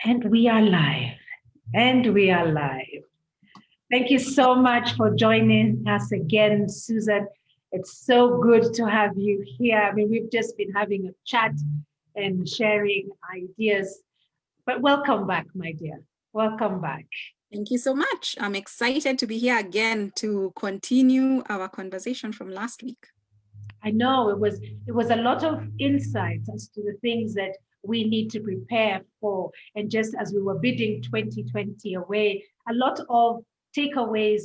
And we are live. And we are live. Thank you so much for joining us again, Susan. It's so good to have you here. I mean, we've just been having a chat and sharing ideas. But welcome back, my dear. Welcome back. Thank you so much. I'm excited to be here again to continue our conversation from last week. I know it was a lot of insights as to the things that we need to prepare for. And just as we were bidding 2020 away, a lot of takeaways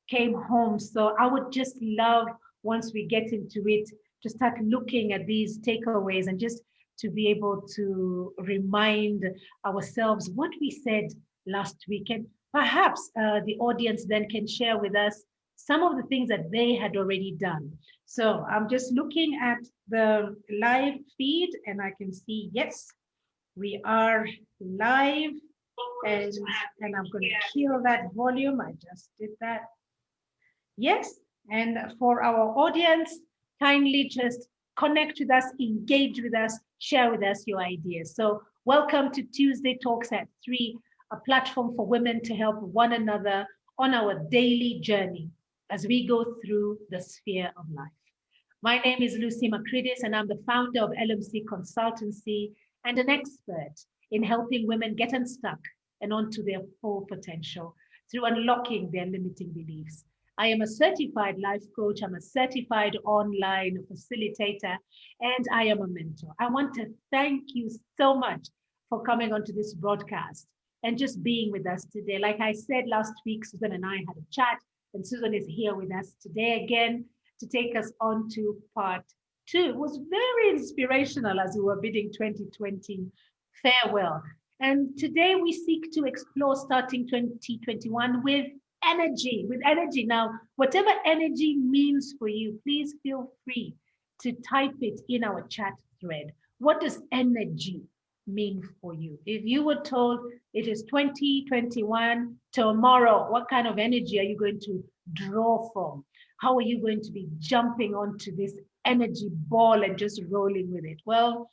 came home. So I would just love, once we get into it, to start looking at these takeaways and just to be able to remind ourselves what we said last week. And perhaps the audience then can share with us some of the things that they had already done. So I'm just looking at the live feed and I can see, yes, we are live, and I'm going to kill that volume. I just did that. Yes, and for our audience, kindly just connect with us, engage with us, share with us your ideas. So welcome to Tuesday Talks at 3, a platform for women to help one another on our daily journey as we go through the sphere of life. My name is Lucy Macridis, and I'm the founder of LMC Consultancy and an expert in helping women get unstuck and onto their full potential through unlocking their limiting beliefs. I am a certified life coach, I'm a certified online facilitator, and I am a mentor. I want to thank you so much for coming onto this broadcast and just being with us today. Like I said last week, Susan and I had a chat, and Susan is here with us today again to take us on to part 2. It was very inspirational as we were bidding 2020 farewell. And today we seek to explore starting 2021 with energy. Now, whatever energy means for you, please feel free to type it in our chat thread. What does energy mean for you? If you were told it is 2021 tomorrow, what kind of energy are you going to draw from? How are you going to be jumping onto this energy ball and just rolling with it? Well,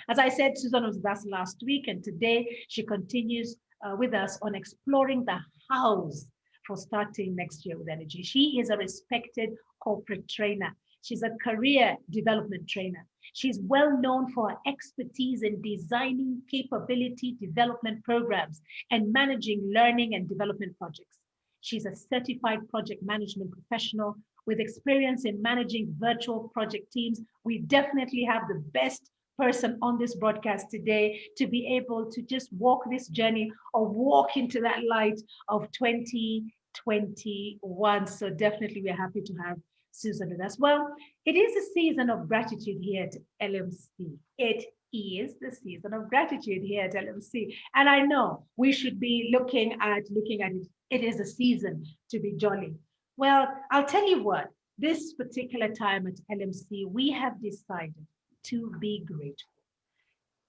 as I said, Susan was with us last week, and today she continues with us on exploring the hows for starting next year with energy. She is a respected corporate trainer. She's a career development trainer. She's well known for her expertise in designing capability development programs and managing learning and development projects. She's a certified project management professional with experience in managing virtual project teams. We definitely have the best person on this broadcast today to be able to just walk this journey or walk into that light of 2021. So definitely we're happy to have Susan with us. Well, it is a season of gratitude here at LMC. It is the season of gratitude here at LMC. And I know we should be looking at it. It is a season to be jolly. Well, I'll tell you what, this particular time at LMC, we have decided to be grateful.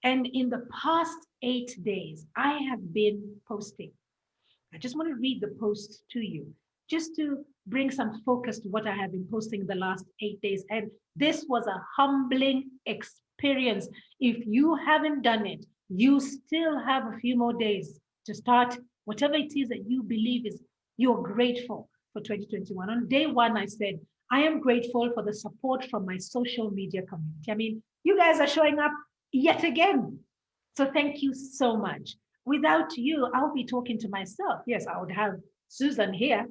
And in the past 8 days, I have been posting. I just want to read the post to you, just to bring some focus to what I have been posting the last 8 days. And this was a humbling experience. If you haven't done it, you still have a few more days to start whatever it is that you believe is you're grateful for 2021. On day 1, I said, I am grateful for the support from my social media community. I mean, you guys are showing up yet again. So thank you so much. Without you, I'll be talking to myself. Yes, I would have Susan here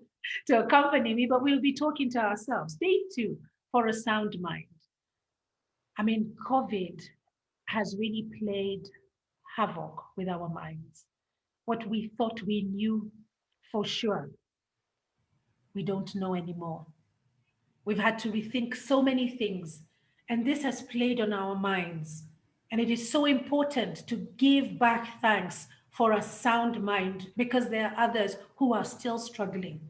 to accompany me, but we'll be talking to ourselves. Day 2, for a sound mind. I mean, COVID has really played havoc with our minds. What we thought we knew for sure, we don't know anymore. We've had to rethink so many things, and this has played on our minds. And it is so important to give back thanks for a sound mind because there are others who are still struggling.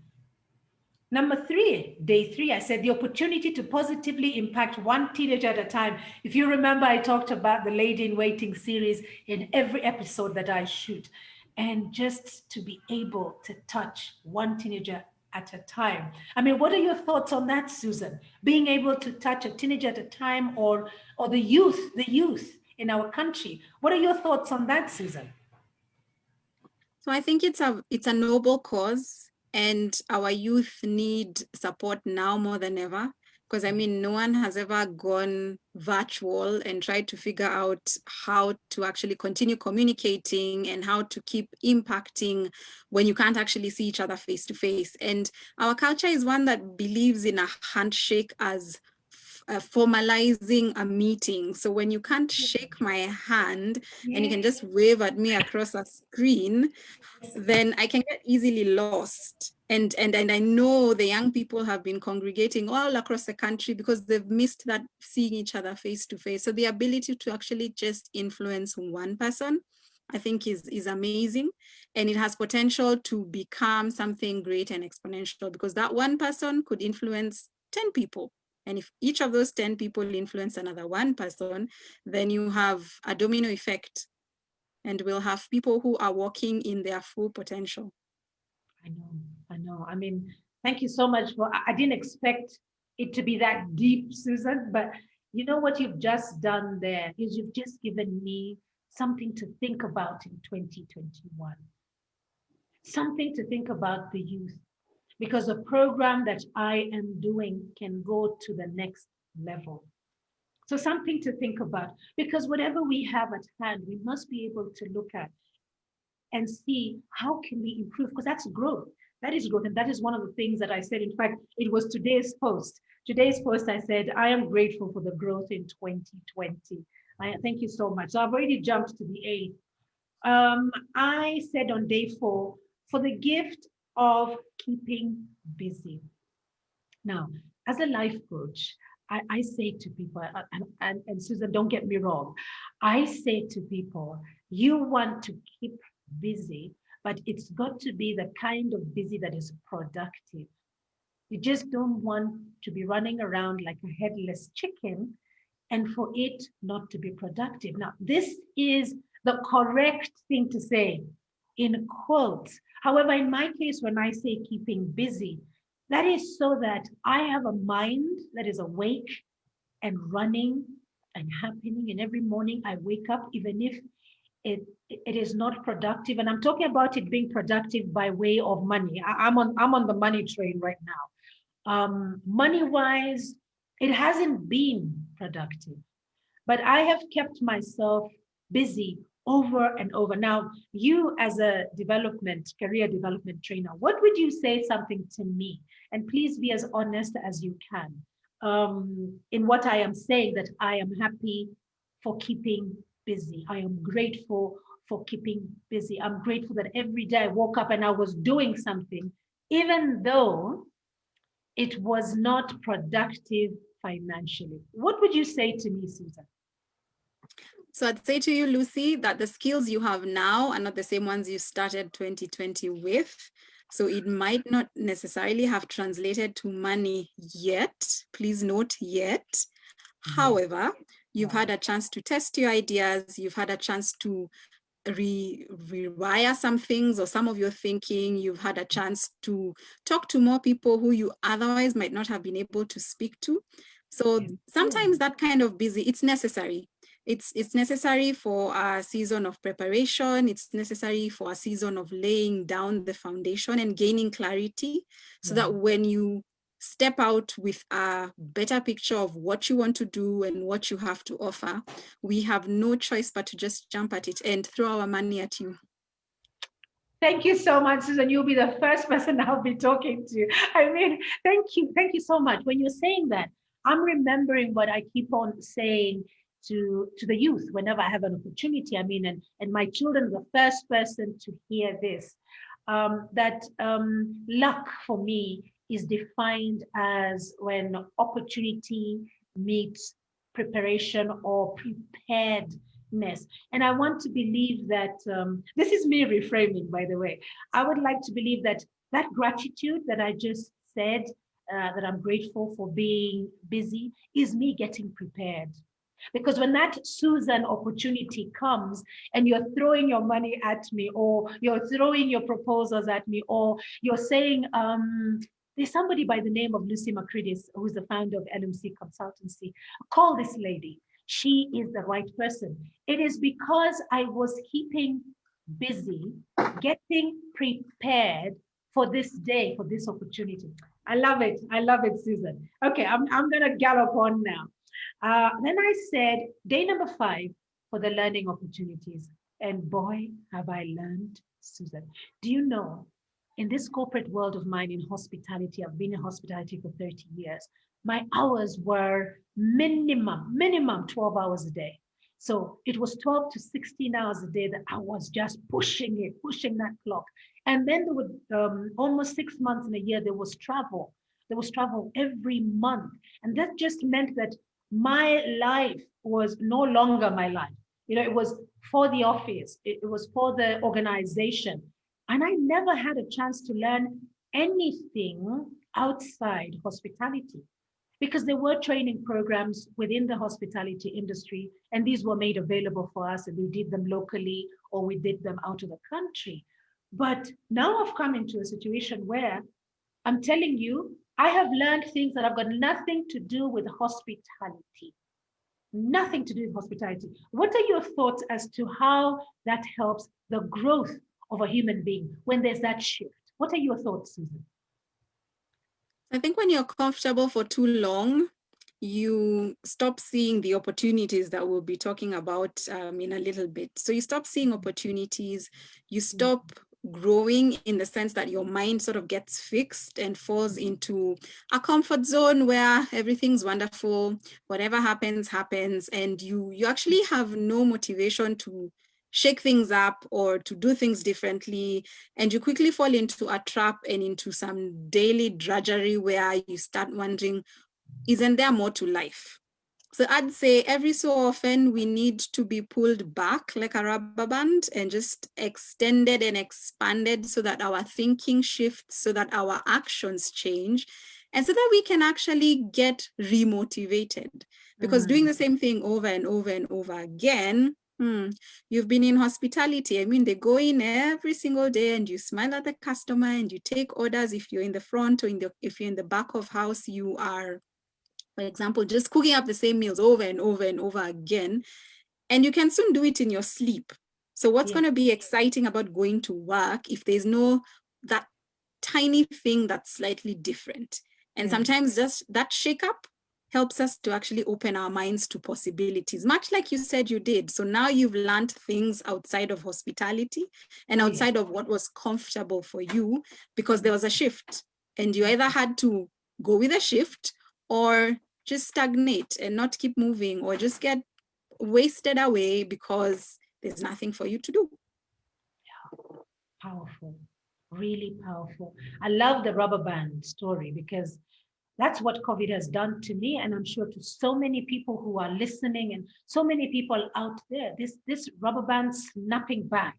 Number 3, day 3, I said the opportunity to positively impact one teenager at a time. If you remember, I talked about the Lady in Waiting series in every episode that I shoot. And just to be able to touch one teenager at a time. I mean, what are your thoughts on that, Susan? Being able to touch a teenager at a time, or the youth in our country. What are your thoughts on that, Susan? So I think it's a noble cause, and our youth need support now more than ever. Because I mean, no one has ever gone virtual and tried to figure out how to actually continue communicating and how to keep impacting when you can't actually see each other face to face. And our culture is one that believes in a handshake as formalizing a meeting. So when you can't shake my hand and you can just wave at me across a screen, then I can get easily lost. And I know the young people have been congregating all across the country because they've missed that seeing each other face to face. So the ability to actually just influence one person, I think is amazing. And it has potential to become something great and exponential, because that one person could influence 10 people. And if each of those 10 people influence another one person, then you have a domino effect, and we'll have people who are working in their full potential. I know. I mean, thank you so much for, I didn't expect it to be that deep, Susan, but you know what you've just done there is you've just given me something to think about in 2021, something to think about the youth, because a program that I am doing can go to the next level. So something to think about, because whatever we have at hand, we must be able to look at and see how can we improve, because that's growth. That is growth. And that is one of the things that I said. In fact, it was today's post. Today's post, I said, I am grateful for the growth in 2020. Thank you so much. So I've already jumped to the 8th. I said on day 4, for the gift of keeping busy. Now, as a life coach, I say to people, and Susan, don't get me wrong, I say to people, you want to keep busy, but it's got to be the kind of busy that is productive. You just don't want to be running around like a headless chicken and for it not to be productive. Now, this is the correct thing to say in quotes. However, in my case, when I say keeping busy, that is so that I have a mind that is awake and running and happening. And every morning I wake up, even if it is not productive. And I'm talking about it being productive by way of money. I'm on the money train right now. Money wise, it hasn't been productive, but I have kept myself busy over and over. Now, you as a career development trainer, what would you say something to me? And please be as honest as you can in what I am saying, that I am happy for keeping busy. I am grateful for keeping busy. I'm grateful that every day I woke up and I was doing something, even though it was not productive financially. What would you say to me, Susan? So I'd say to you, Lucy, that the skills you have now are not the same ones you started 2020 with. So it might not necessarily have translated to money yet. Please note yet. However, you've had a chance to test your ideas. You've had a chance to rewire some things or some of your thinking. You've had a chance to talk to more people who you otherwise might not have been able to speak to. So sometimes that kind of busy, it's necessary. It's necessary for a season of preparation. It's necessary for a season of laying down the foundation and gaining clarity, so that when you step out with a better picture of what you want to do and what you have to offer, we have no choice but to just jump at it and throw our money at you. Thank you so much, Susan. You'll be the first person I'll be talking to. I mean, thank you so much. When you're saying that, I'm remembering what I keep on saying to the youth whenever I have an opportunity. I mean, and my children are the first person to hear this, that luck for me is defined as when opportunity meets preparation or preparedness. And I want to believe that, this is me reframing, by the way. I would like to believe that that gratitude that I just said, that I'm grateful for being busy, is me getting prepared. Because when that Susan opportunity comes and you're throwing your money at me, or you're throwing your proposals at me, or you're saying, there's somebody by the name of Lucy Macridis, who's the founder of LMC Consultancy. Call this lady. She is the right person. It is because I was keeping busy getting prepared for this day, for this opportunity. I love it. I love it, Susan. Okay, I'm going to gallop on now. Then I said, day number 5 for the learning opportunities. And boy, have I learned, Susan. Do you know, in this corporate world of mine in hospitality, I've been in hospitality for 30 years. My hours were minimum 12 hours a day. So it was 12 to 16 hours a day that I was just pushing that clock. And then there would almost 6 months in a year, there was travel. There was travel every month. And that just meant that my life was no longer my life. You know, it was for the office, it was for the organization. And I never had a chance to learn anything outside hospitality because there were training programs within the hospitality industry, and these were made available for us, and we did them locally or we did them out of the country. But now I've come into a situation where I'm telling you, I have learned things that have got nothing to do with hospitality. Nothing to do with hospitality. What are your thoughts as to how that helps the growth of a human being when there's that shift? What are your thoughts, Susan? I think when you're comfortable for too long, you stop seeing the opportunities that we'll be talking about in a little bit. So you stop seeing opportunities, you stop growing in the sense that your mind sort of gets fixed and falls into a comfort zone where everything's wonderful, whatever happens, happens, and you actually have no motivation to shake things up or to do things differently. And you quickly fall into a trap and into some daily drudgery where you start wondering, isn't there more to life? So I'd say every so often we need to be pulled back like a rubber band and just extended and expanded so that our thinking shifts, so that our actions change, and so that we can actually get remotivated. Because doing the same thing over and over and over again, you've been in hospitality. I mean, they go in every single day and you smile at the customer and you take orders. If you're in the front or if you're in the back of house, you are, for example, just cooking up the same meals over and over and over again. And you can soon do it in your sleep. So what's going to be exciting about going to work if there's no that tiny thing that's slightly different? And sometimes just that shake-up helps us to actually open our minds to possibilities, much like you said you did. So now you've learned things outside of hospitality and outside of what was comfortable for you because there was a shift. And you either had to go with a shift or just stagnate and not keep moving, or just get wasted away because there's nothing for you to do. Yeah, powerful, really powerful. I love the rubber band story because that's what COVID has done to me, and I'm sure to so many people who are listening and so many people out there, this rubber band snapping back,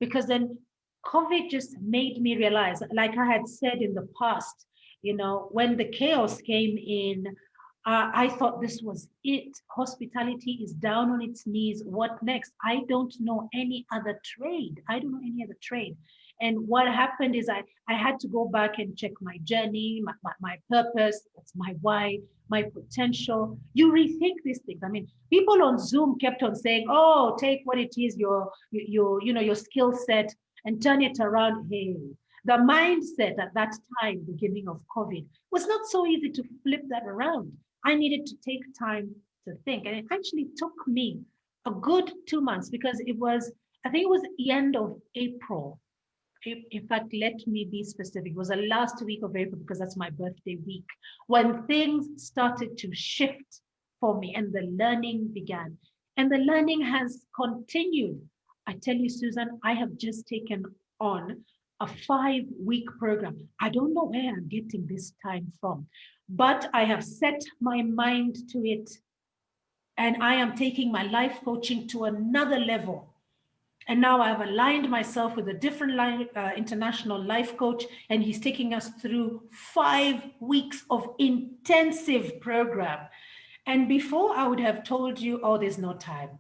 because then COVID just made me realize, like I had said in the past, you know, when the chaos came in, I thought this was it. Hospitality is down on its knees. What next? I don't know any other trade. I don't know any other trade. And what happened is I had to go back and check my journey, my purpose, what's my why, my potential. You rethink these things. I mean, people on Zoom kept on saying, oh, take what it is, your skill set and turn it around. Hey, the mindset at that time, beginning of COVID, was not so easy to flip that around. I needed to take time to think. And it actually took me a good 2 months because I think it was the end of April. In fact, let me be specific. It was the last week of April because that's my birthday week when things started to shift for me and the learning began. And the learning has continued. I tell you, Susan, I have just taken on a 5-week program. I don't know where I'm getting this time from, but I have set my mind to it. And I am taking my life coaching to another level. And now I've aligned myself with a different international life coach, and he's taking us through 5 weeks of intensive program. And before I would have told you, oh, there's no time.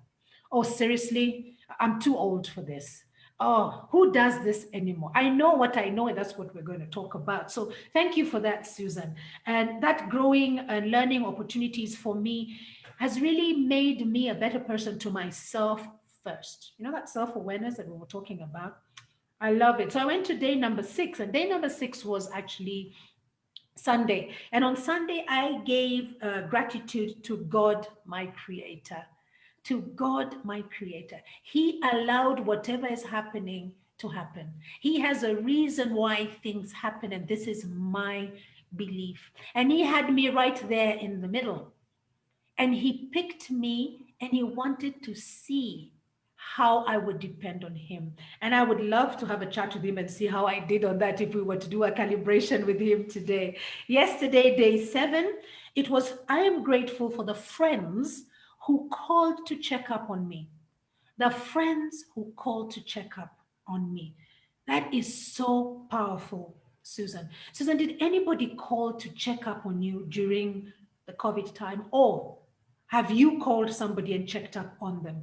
Oh, seriously, I'm too old for this. Oh, who does this anymore? I know what I know, and that's what we're going to talk about. So thank you for that, Susan. And that growing and learning opportunities for me has really made me a better person to myself first. You know, that self-awareness that we were talking about. I love it. So I went to day number 6, and day number 6 was actually Sunday. And on Sunday, I gave gratitude to God, my creator. To God, my creator. He allowed whatever is happening to happen. He has a reason why things happen, and this is my belief. And He had me right there in the middle. And He picked me, and He wanted to see how I would depend on Him. And I would love to have a chat with Him and see how I did on that if we were to do a calibration with Him today. Yesterday, day 7, it was, I am grateful for the friends who called to check up on me. The friends who called to check up on me. That is so powerful, Susan. Susan, did anybody call to check up on you during the COVID time? Or have you called somebody and checked up on them?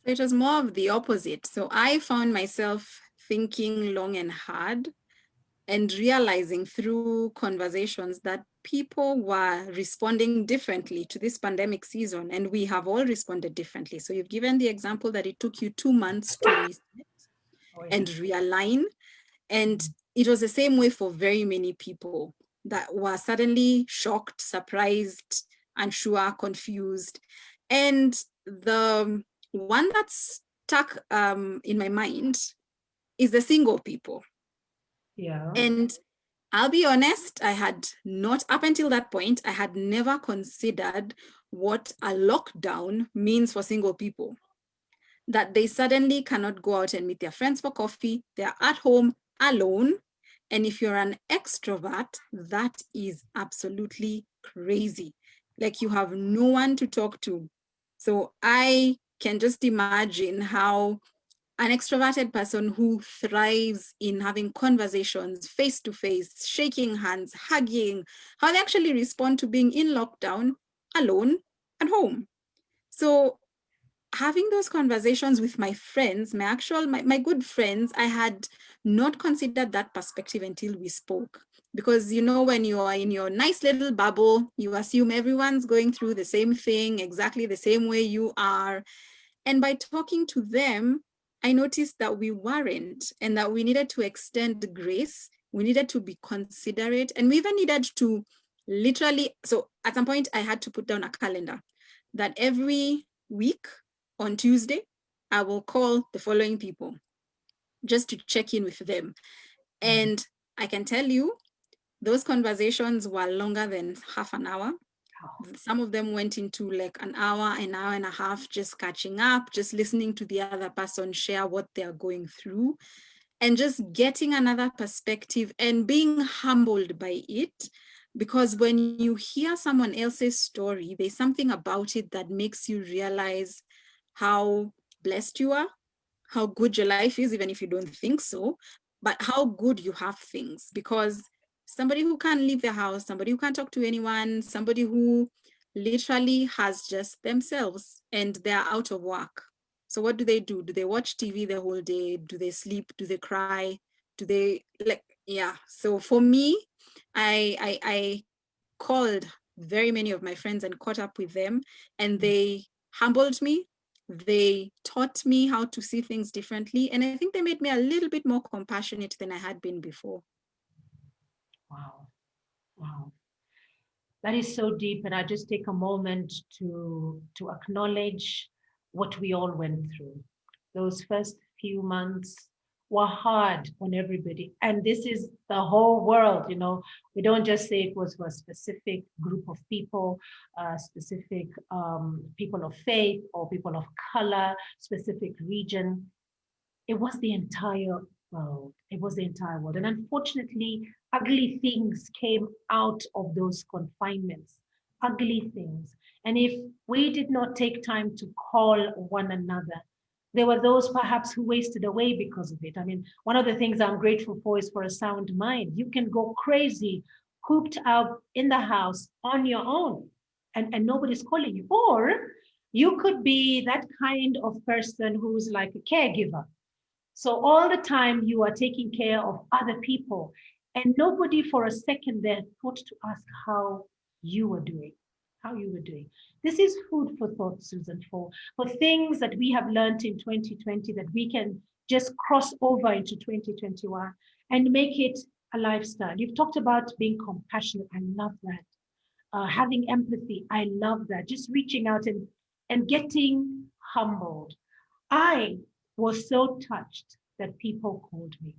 It was more of the opposite. So I found myself thinking long and hard and realizing through conversations that people were responding differently to this pandemic season, and we have all responded differently. So you've given the example that it took you 2 months to reset and realign, and it was the same way for very many people that were suddenly shocked, surprised, unsure, confused. And the one that's stuck in my mind is the single people. Yeah. And I'll be honest, I had not, up until that point, I had never considered what a lockdown means for single people. That they suddenly cannot go out and meet their friends for coffee, they're at home alone. And if you're an extrovert, that is absolutely crazy. Like you have no one to talk to. So I can just imagine how an extroverted person who thrives in having conversations face to face, shaking hands, hugging, how they actually respond to being in lockdown, alone, at home. So having those conversations with my friends, my good friends, I had not considered that perspective until we spoke. Because, you know, when you are in your nice little bubble, you assume everyone's going through the same thing, exactly the same way you are. And by talking to them, I noticed that we weren't, and that we needed to extend grace. We needed to be considerate, and we even needed to literally, so at some point I had to put down a calendar that every week on Tuesday, I will call the following people just to check in with them. And I can tell you, those conversations were longer than half an hour. Some of them went into like an hour and a half, just catching up, just listening to the other person share what they're going through, and just getting another perspective and being humbled by it. Because when you hear someone else's story, there's something about it that makes you realize how blessed you are, how good your life is, even if you don't think so, but how good you have things. Because somebody who can't leave their house, somebody who can't talk to anyone, somebody who literally has just themselves and they're out of work. So what do? Do they watch TV the whole day? Do they sleep? Do they cry? Do they like, yeah. So for me, I called very many of my friends and caught up with them, and they humbled me. They taught me how to see things differently. And I think they made me a little bit more compassionate than I had been before. Wow. Wow. That is so deep. And I just take a moment to acknowledge what we all went through. Those first few months were hard on everybody. And this is the whole world, you know. We don't just say it was for a specific group of people, specific people of faith or people of color, specific region. It was the entire world. It was the entire world. And unfortunately, ugly things came out of those confinements, ugly things. And if we did not take time to call one another, there were those perhaps who wasted away because of it. I mean, one of the things I'm grateful for is for a sound mind. You can go crazy, cooped up in the house on your own, and nobody's calling you. Or you could be that kind of person who's like a caregiver, so all the time you are taking care of other people, and nobody for a second there thought to ask how you were doing, how you were doing. This is food for thought, Susan, for things that we have learned in 2020 that we can just cross over into 2021 and make it a lifestyle. You've talked about being compassionate. I love that. Having empathy. I love that. Just reaching out and getting humbled. I was so touched that people called me.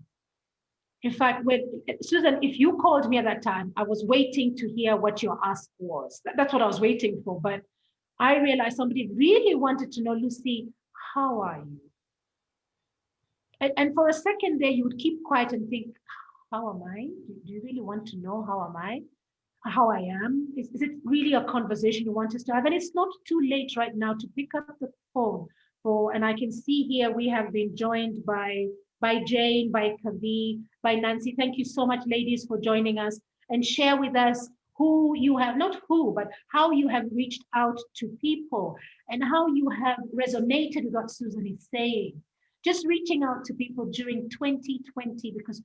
In fact, Susan, if you called me at that time, I was waiting to hear what your ask was. That's what I was waiting for. But I realized somebody really wanted to know, Lucy, how are you? And for a second there, you would keep quiet and think, how am I? Do you really want to know how am I? How I am? Is it really a conversation you want us to have? And it's not too late right now to pick up the phone and I can see here we have been joined by Jane, by Kavi, by Nancy. Thank you so much, ladies, for joining us and share with us who you have, not who, but how you have reached out to people and how you have resonated with what Susan is saying. Just reaching out to people during 2020 because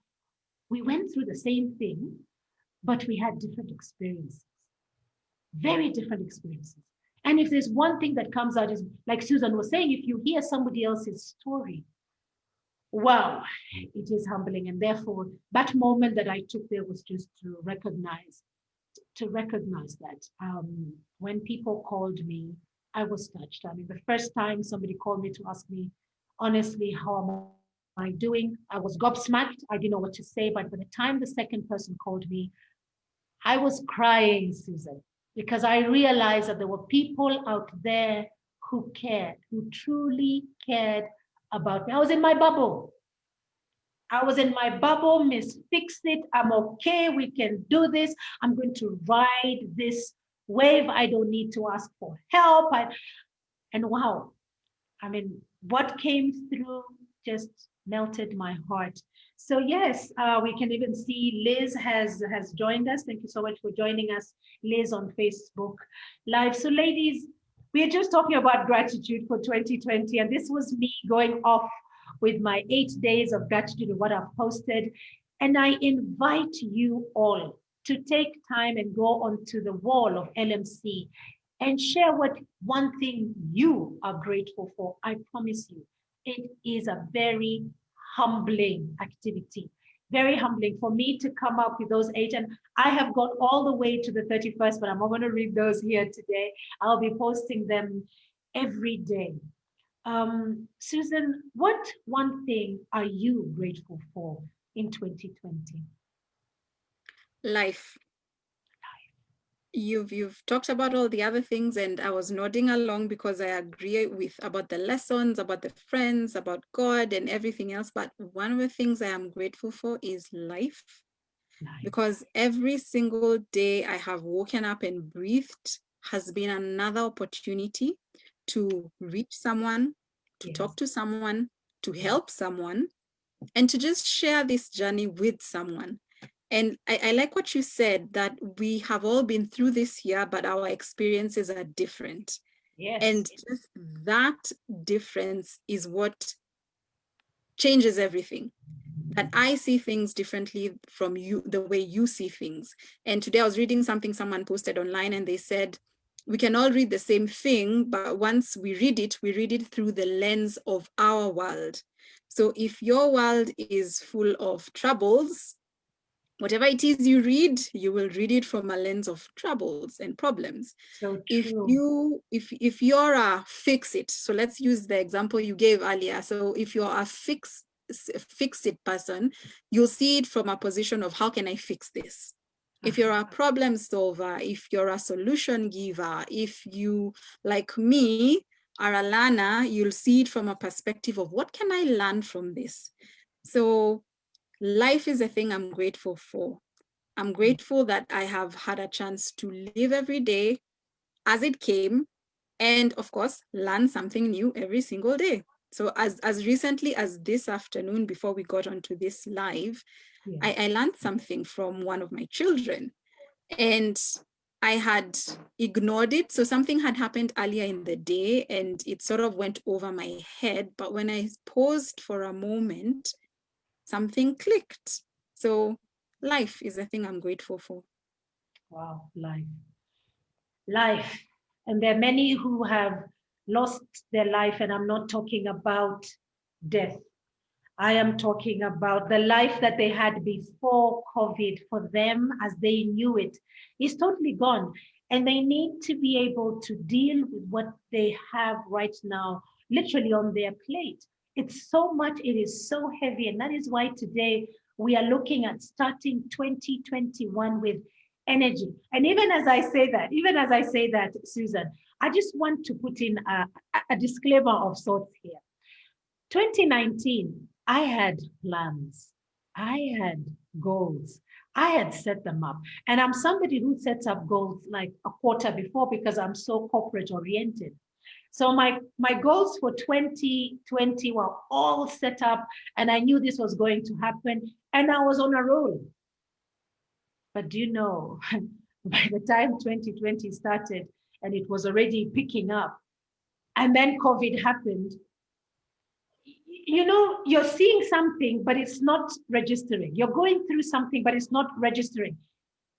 we went through the same thing, but we had different experiences, very different experiences. And if there's one thing that comes out is, like Susan was saying, if you hear somebody else's story, wow, it is humbling. And therefore, that moment that I took there was just to recognize that when people called me, I was touched. I mean, the first time somebody called me to ask me, honestly, how am I doing? I was gobsmacked. I didn't know what to say. But by the time the second person called me, I was crying, Susan, because I realized that there were people out there who cared, who truly cared about me. I was in my bubble. Miss Fix It. I'm okay. We can do this. I'm going to ride this wave. I don't need to ask for help. And wow, I mean, what came through just melted my heart. So yes, we can even see Liz has joined us. Thank you so much for joining us, Liz, on Facebook Live. So ladies, we are just talking about gratitude for 2020, and this was me going off with my 8 days of gratitude and what I've posted. And I invite you all to take time and go onto the wall of LMC and share what one thing you are grateful for. I promise you, it is a very humbling activity, very humbling for me to come up with those 8. And I have gone all the way to the 31st, but I'm not going to read those here today. I'll be posting them every day. Susan, what one thing are you grateful for in 2020? Life. You've talked about all the other things, and I was nodding along because I agree with about the lessons, about the friends, about God and everything else. But one of the things I am grateful for is life. Because every single day I have woken up and breathed has been another opportunity to reach someone, to talk to someone, to help someone, and to just share this journey with someone. And I like what you said, that we have all been through this year, but our experiences are different. Yes. And just that difference is what changes everything. That I see things differently from you, the way you see things. And today I was reading something someone posted online, and they said, we can all read the same thing, but once we read it through the lens of our world. So if your world is full of troubles, whatever it is you read, you will read it from a lens of troubles and problems. So if you're a fix it, so let's use the example you gave earlier. So if you're a fix it person, you'll see it from a position of how can I fix this? If you're a problem solver, if you're a solution giver, if you, like me, are a learner, you'll see it from a perspective of what can I learn from this? So life is a thing I'm grateful for. I'm grateful that I have had a chance to live every day as it came, and of course, learn something new every single day. So as recently as this afternoon, before we got onto this live, I learned something from one of my children, and I had ignored it. So something had happened earlier in the day and it sort of went over my head. But when I paused for a moment, something clicked. So life is a thing I'm grateful for. Wow, life. life. And there are many who have lost their life, and I'm not talking about death. I am talking about the life that they had before COVID for them as they knew it is totally gone. And they need to be able to deal with what they have right now, literally on their plate. It's so much, it is so heavy. And that is why today we are looking at starting 2021 with energy. And even as I say that, Susan, I just want to put in a disclaimer of sorts here. 2019, I had plans, I had goals, I had set them up. And I'm somebody who sets up goals like a quarter before because I'm so corporate oriented. So my goals for 2020 were all set up, and I knew this was going to happen, and I was on a roll. But do you know, by the time 2020 started and it was already picking up, and then COVID happened, you know, you're seeing something, but it's not registering. You're going through something, but it's not registering.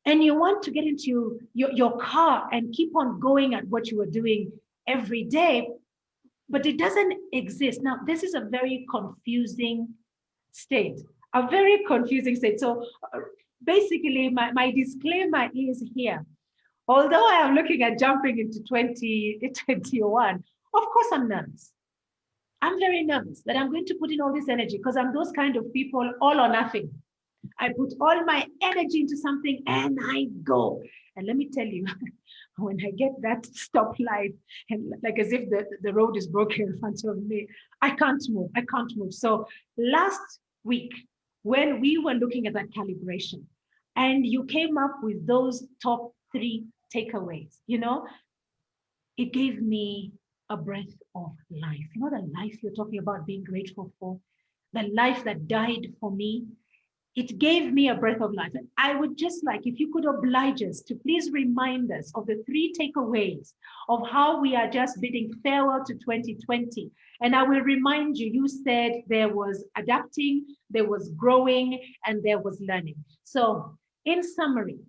And you want to get into your car and keep on going at what you were doing every day, but it doesn't exist. Now, this is a very confusing state, a very confusing state. So basically, my disclaimer is here. Although I am looking at jumping into 2021, of course I'm nervous. I'm very nervous that I'm going to put in all this energy because I'm those kind of people, all or nothing. I put all my energy into something and I go. And let me tell you, when I get that stoplight and like as if the road is broken in front of me, I can't move. I can't move. So last week, when we were looking at that calibration and you came up with those top 3 takeaways, you know, it gave me a breath of life. You know, the life you're talking about being grateful for, the life that died for me, it gave me a breath of life. And I would just like, if you could oblige us to please remind us of the 3 takeaways of how we are just bidding farewell to 2020. And I will remind you, you said there was adapting, there was growing, and there was learning. So in summary,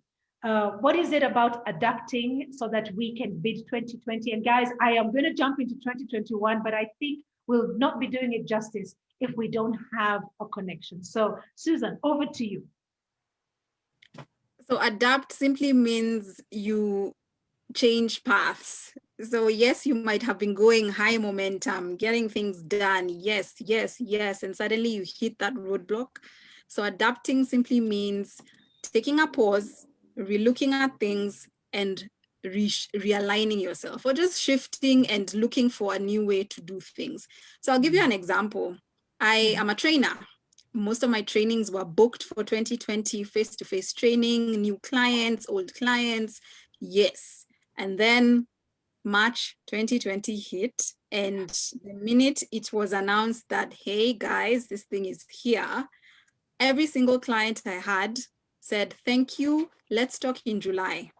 what is it about adapting so that we can bid 2020? And guys, I am going to jump into 2021, but I think we'll not be doing it justice if we don't have a connection. So Susan, over to you. So adapt simply means you change paths. So yes, you might have been going high momentum, getting things done. Yes, yes, yes. And suddenly you hit that roadblock. So adapting simply means taking a pause, relooking at things and realigning yourself, or just shifting and looking for a new way to do things. So I'll give you an example. I am a trainer. Most of my trainings were booked for 2020, face-to-face training, new clients, old clients. Yes. And then March 2020 hit, and the minute it was announced that, hey guys, this thing is here, every single client I had said, thank you, let's talk in July,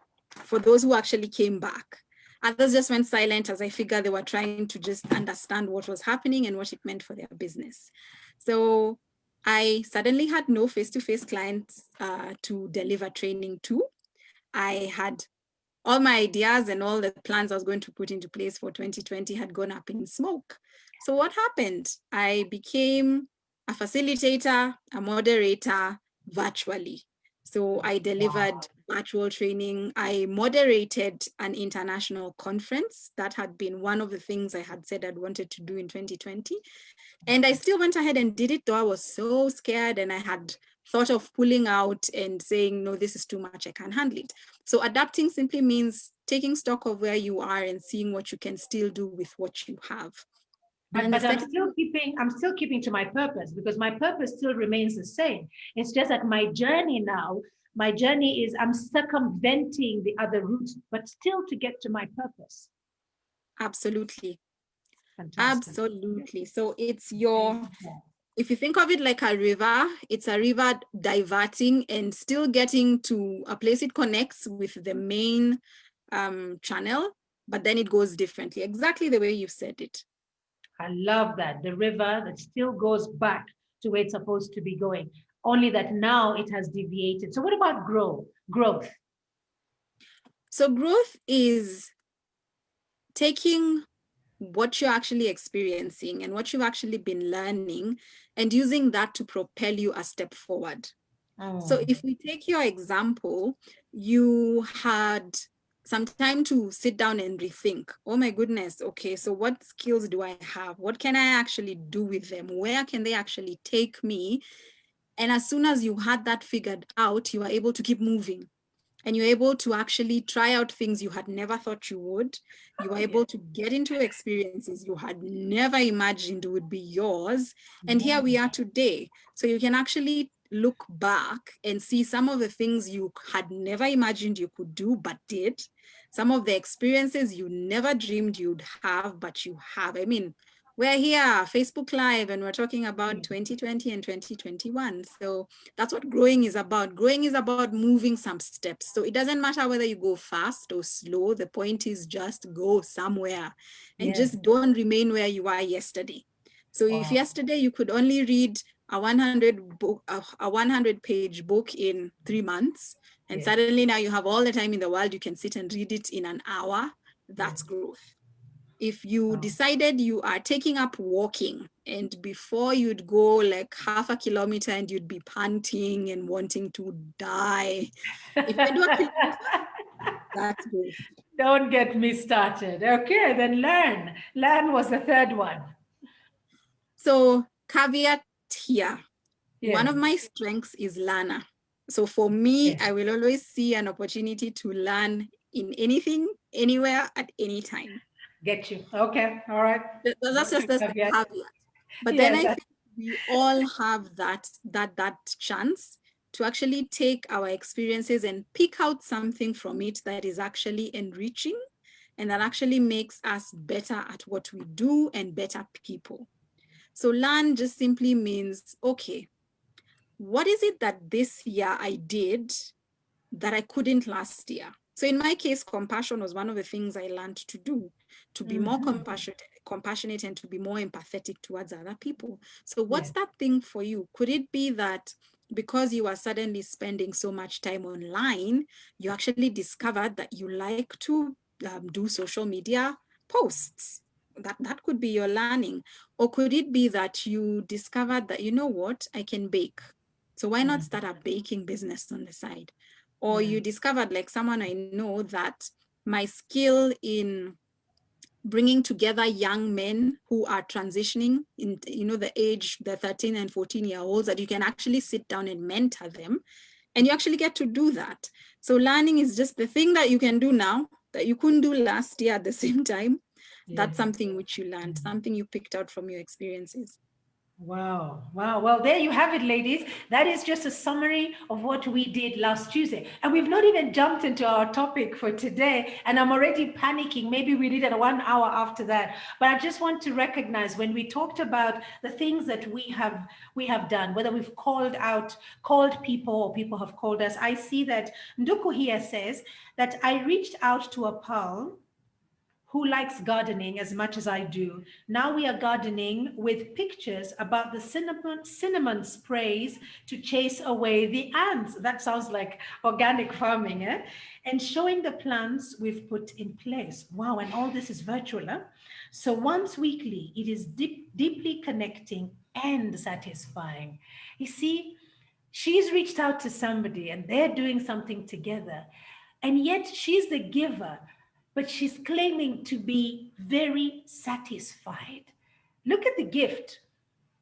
for those who actually came back. Others just went silent as I figured they were trying to just understand what was happening and what it meant for their business. So I suddenly had no face-to-face clients to deliver training to. I had all my ideas and all the plans I was going to put into place for 2020 had gone up in smoke. So what happened? I became a facilitator, a moderator virtually. So I delivered virtual training. I moderated an international conference. That had been one of the things I had said I'd wanted to do in 2020. And I still went ahead and did it, though I was so scared and I had thought of pulling out and saying, no, this is too much, I can't handle it. So adapting simply means taking stock of where you are and seeing what you can still do with what you have. But I'm still keeping to my purpose, because my purpose still remains the same. It's just that my journey is I'm circumventing the other routes, but still to get to my purpose. Absolutely. Fantastic. Absolutely. So it's if you think of it like a river, it's a river diverting and still getting to a place it connects with the main channel, but then it goes differently, exactly the way you said it. I love that. The river that still goes back to where it's supposed to be going, only that now it has deviated. So what about growth? So growth is taking what you're actually experiencing and what you've actually been learning and using that to propel you a step forward. So if we take your example, you had some time to sit down and rethink, oh my goodness, okay, so what skills do I have? What can I actually do with them? Where can they actually take me? And as soon as you had that figured out, you are able to keep moving. And you're able to actually try out things you had never thought you would. You are able to get into experiences you had never imagined would be yours. And here we are today. So you can actually look back and see some of the things you had never imagined you could do, but did. Some of the experiences you never dreamed you'd have, but you have. I mean, we're here, Facebook Live, and we're talking about 2020 and 2021. So that's what growing is about. Growing is about moving some steps. So it doesn't matter whether you go fast or slow. The point is just go somewhere and just don't remain where you are yesterday. So if yesterday you could only read a 100-page book in 3 months, and suddenly now you have all the time in the world, you can sit and read it in an hour, that's growth. If you decided you are taking up walking and before you'd go like half a kilometer and you'd be panting and wanting to die, if you do a kilometer, that's growth. Don't get me started. Okay, then learn. Learn was the third one. So caveat here, one of my strengths is learner. So for me, I will always see an opportunity to learn in anything, anywhere, at any time. Get you. Okay, all right. That's just the caveat. But then I think we all have that chance to actually take our experiences and pick out something from it that is actually enriching and that actually makes us better at what we do and better people. So learn just simply means, okay, what is it that this year I did that I couldn't last year? So in my case, compassion was one of the things I learned to do, to be more compassionate and to be more empathetic towards other people. So what's that thing for you? Could it be that because you are suddenly spending so much time online, you actually discovered that you like to do social media posts? That could be your learning. Or could it be that you discovered that, you know what, I can bake. So why not start a baking business on the side? Or you discovered, like someone I know, that my skill in bringing together young men who are transitioning in, the age, the 13 and 14-year-olds, that you can actually sit down and mentor them. And you actually get to do that. So learning is just the thing that you can do now that you couldn't do last year at the same time. That's something which you learned, something you picked out from your experiences. Wow. Wow. Well, there you have it, ladies. That is just a summary of what we did last Tuesday. And we've not even jumped into our topic for today. And I'm already panicking. Maybe we did it 1 hour after that. But I just want to recognize when we talked about the things that we have done, whether we've called people or people have called us. I see that Nduku here says that I reached out to a pal who likes gardening as much as I do. Now we are gardening with pictures about the cinnamon sprays to chase away the ants. That sounds like organic farming, eh? And showing the plans we've put in place. Wow, and all this is virtual, huh? So once weekly, it is deeply connecting and satisfying. You see, she's reached out to somebody and they're doing something together. And yet she's the giver, but she's claiming to be very satisfied. Look at the gift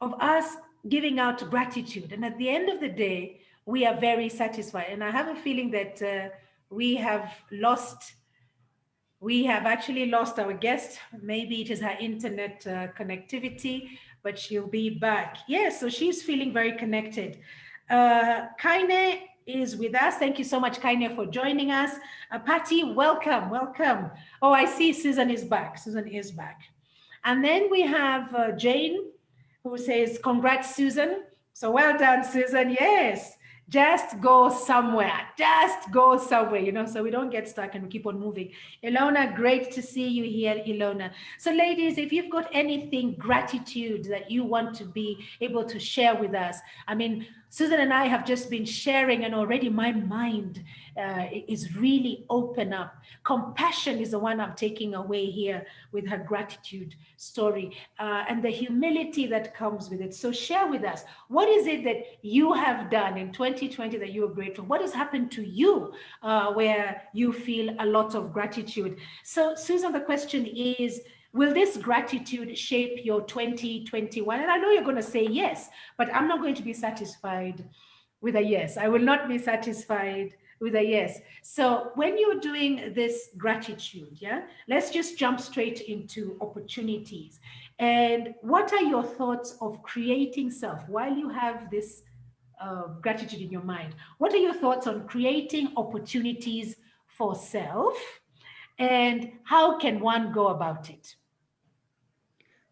of us giving out gratitude. And at the end of the day, we are very satisfied. And I have a feeling that we have actually lost our guest. Maybe it is her internet connectivity, but she'll be back. Yes, so she's feeling very connected. Kaine is with us. Thank you so much, Kaine, for joining us. Patty, welcome, welcome. Oh, I see Susan is back. Susan is back. And then we have Jane, who says, congrats, Susan. So well done, Susan. Yes, just go somewhere. Just go somewhere, so we don't get stuck and we keep on moving. Ilona, great to see you here, Ilona. So ladies, if you've got anything, gratitude that you want to be able to share with us, I mean, Susan and I have just been sharing, and already my mind is really open up. Compassion is the one I'm taking away here with her gratitude story, and the humility that comes with it. So share with us, what is it that you have done in 2020 that you are grateful? What has happened to you where you feel a lot of gratitude? So Susan, the question is, will this gratitude shape your 2021? And I know you're going to say yes, but I'm not going to be satisfied with a yes. I will not be satisfied with a yes. So when you're doing this gratitude, yeah, let's just jump straight into opportunities. And what are your thoughts of creating self while you have this gratitude in your mind? What are your thoughts on creating opportunities for self? And how can one go about it?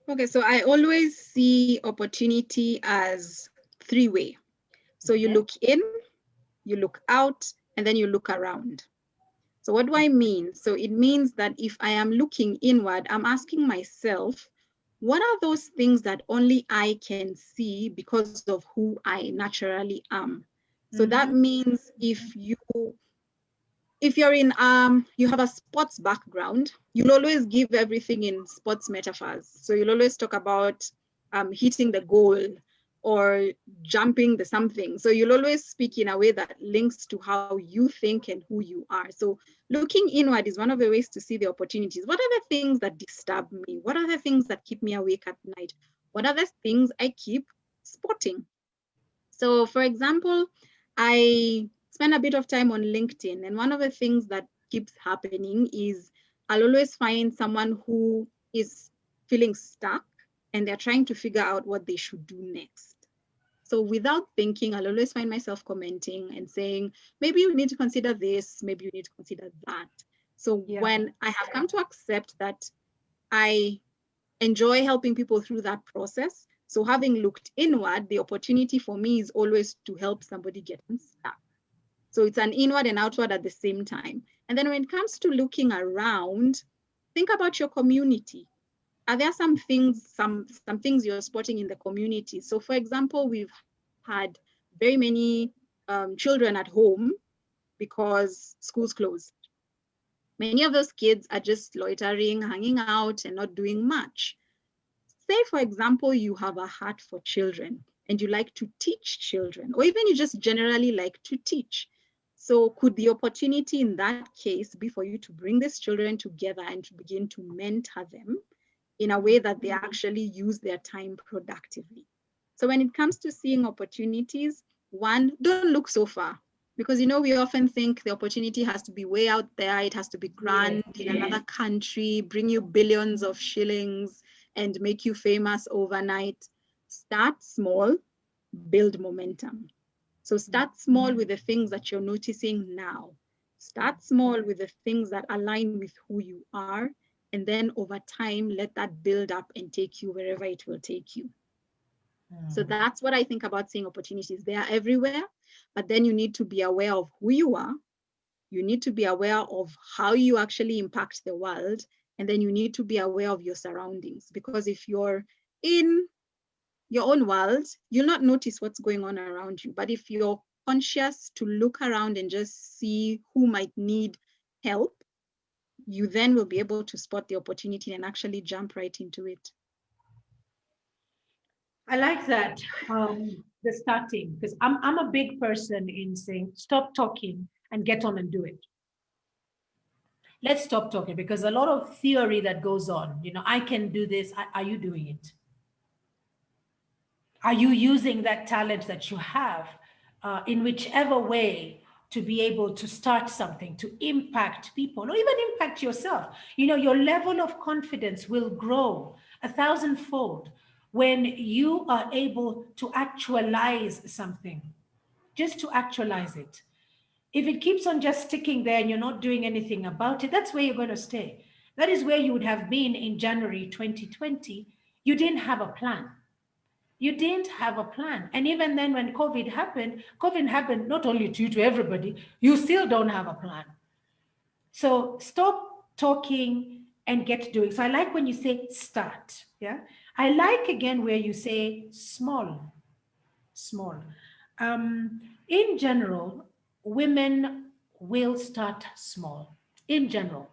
Okay, so I always see opportunity as three-way. So you Okay. look in, you look out, and then you look around. So what do I mean? So it means that if I am looking inward, I'm asking myself, what are those things that only I can see because of who I naturally am? So that means if you're in you have a sports background, you'll always give everything in sports metaphors. So you'll always talk about hitting the goal or jumping the something. So you'll always speak in a way that links to how you think and who you are. So looking inward is one of the ways to see the opportunities. What are the things that disturb me? What are the things that keep me awake at night? What are the things I keep spotting? So for example, I spend a bit of time on LinkedIn, and one of the things that keeps happening is I'll always find someone who is feeling stuck and they're trying to figure out what they should do next. So without thinking, I'll always find myself commenting and saying, maybe you need to consider this, maybe you need to consider that. So when I have come to accept that I enjoy helping people through that process, so having looked inward, the opportunity for me is always to help somebody get unstuck. So it's an inward and outward at the same time. And then when it comes to looking around, think about your community. Are there some things you're spotting in the community? So for example, we've had very many children at home because schools closed. Many of those kids are just loitering, hanging out, and not doing much. Say, for example, you have a heart for children and you like to teach children, or even you just generally like to teach. So could the opportunity in that case be for you to bring these children together and to begin to mentor them in a way that they actually use their time productively? So when it comes to seeing opportunities, one, don't look so far. Because, you know, we often think the opportunity has to be way out there. It has to be grand in another country, bring you billions of shillings, and make you famous overnight. Start small, build momentum. So start small with the things that you're noticing now. Start small with the things that align with who you are. And then over time, let that build up and take you wherever it will take you. So that's what I think about seeing opportunities. They are everywhere, but then you need to be aware of who you are. You need to be aware of how you actually impact the world. And then you need to be aware of your surroundings, because if you're in your own world, you'll not notice what's going on around you. But if you're conscious to look around and just see who might need help, you then will be able to spot the opportunity and actually jump right into it. I like that, the starting, because I'm a big person in saying, stop talking and get on and do it. Let's stop talking, because a lot of theory that goes on, you know, I can do this. Are you doing it? Are you using that talent that you have in whichever way to be able to start something, to impact people, or even impact yourself? You know, your level of confidence will grow 1,000-fold when you are able to actualize something, just to actualize it. If it keeps on just sticking there and you're not doing anything about it, that's where you're going to stay. That is where you would have been in January 2020. You didn't have a plan. You didn't have a plan. And even then, when COVID happened not only to you, to everybody, you still don't have a plan. So stop talking and get doing. So I like when you say start. Yeah. I like again where you say small. In general, women will start small in general.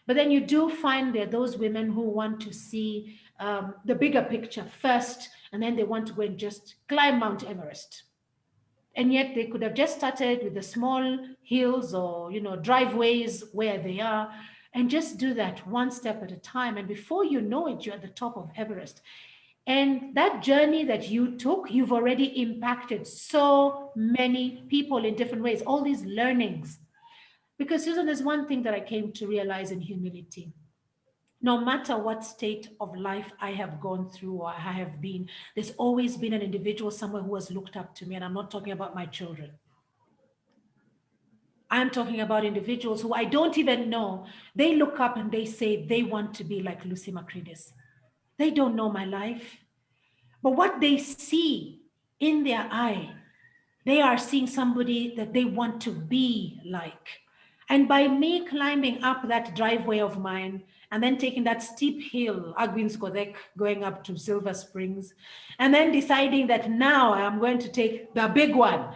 But then you do find there are those women who want to see the bigger picture first, and then they want to go and just climb Mount Everest. And yet they could have just started with the small hills or, driveways where they are, and just do that one step at a time. And before you know it, you're at the top of Everest. And that journey that you took, you've already impacted so many people in different ways, all these learnings. Because, Susan, there's one thing that I came to realize in humility. No matter what state of life I have gone through or I have been, there's always been an individual somewhere who has looked up to me. And I'm not talking about my children. I'm talking about individuals who I don't even know. They look up and they say they want to be like Lucy Macridis. They don't know my life. But what they see in their eye, they are seeing somebody that they want to be like. And by me climbing up that driveway of mine and then taking that steep hill, Agwins Kodek, going up to Silver Springs, and then deciding that now I am going to take the big one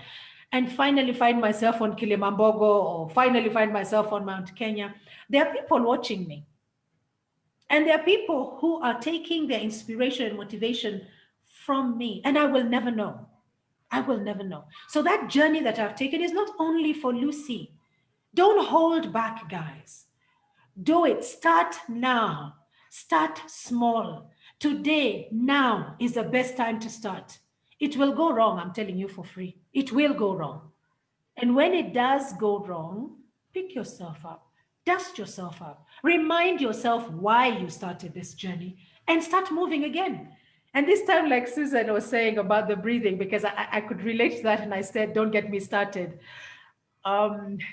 and finally find myself on Kilimambogo or finally find myself on Mount Kenya, there are people watching me. And there are people who are taking their inspiration and motivation from me, and I will never know. I will never know. So that journey that I've taken is not only for Lucy. Don't hold back, guys. Do it. Start now. Start small. Today, now is the best time to start. It will go wrong, I'm telling you for free. It will go wrong. And when it does go wrong, pick yourself up, dust yourself up, remind yourself why you started this journey, and start moving again. And this time, like Susan was saying about the breathing, because I could relate to that, and I said, don't get me started.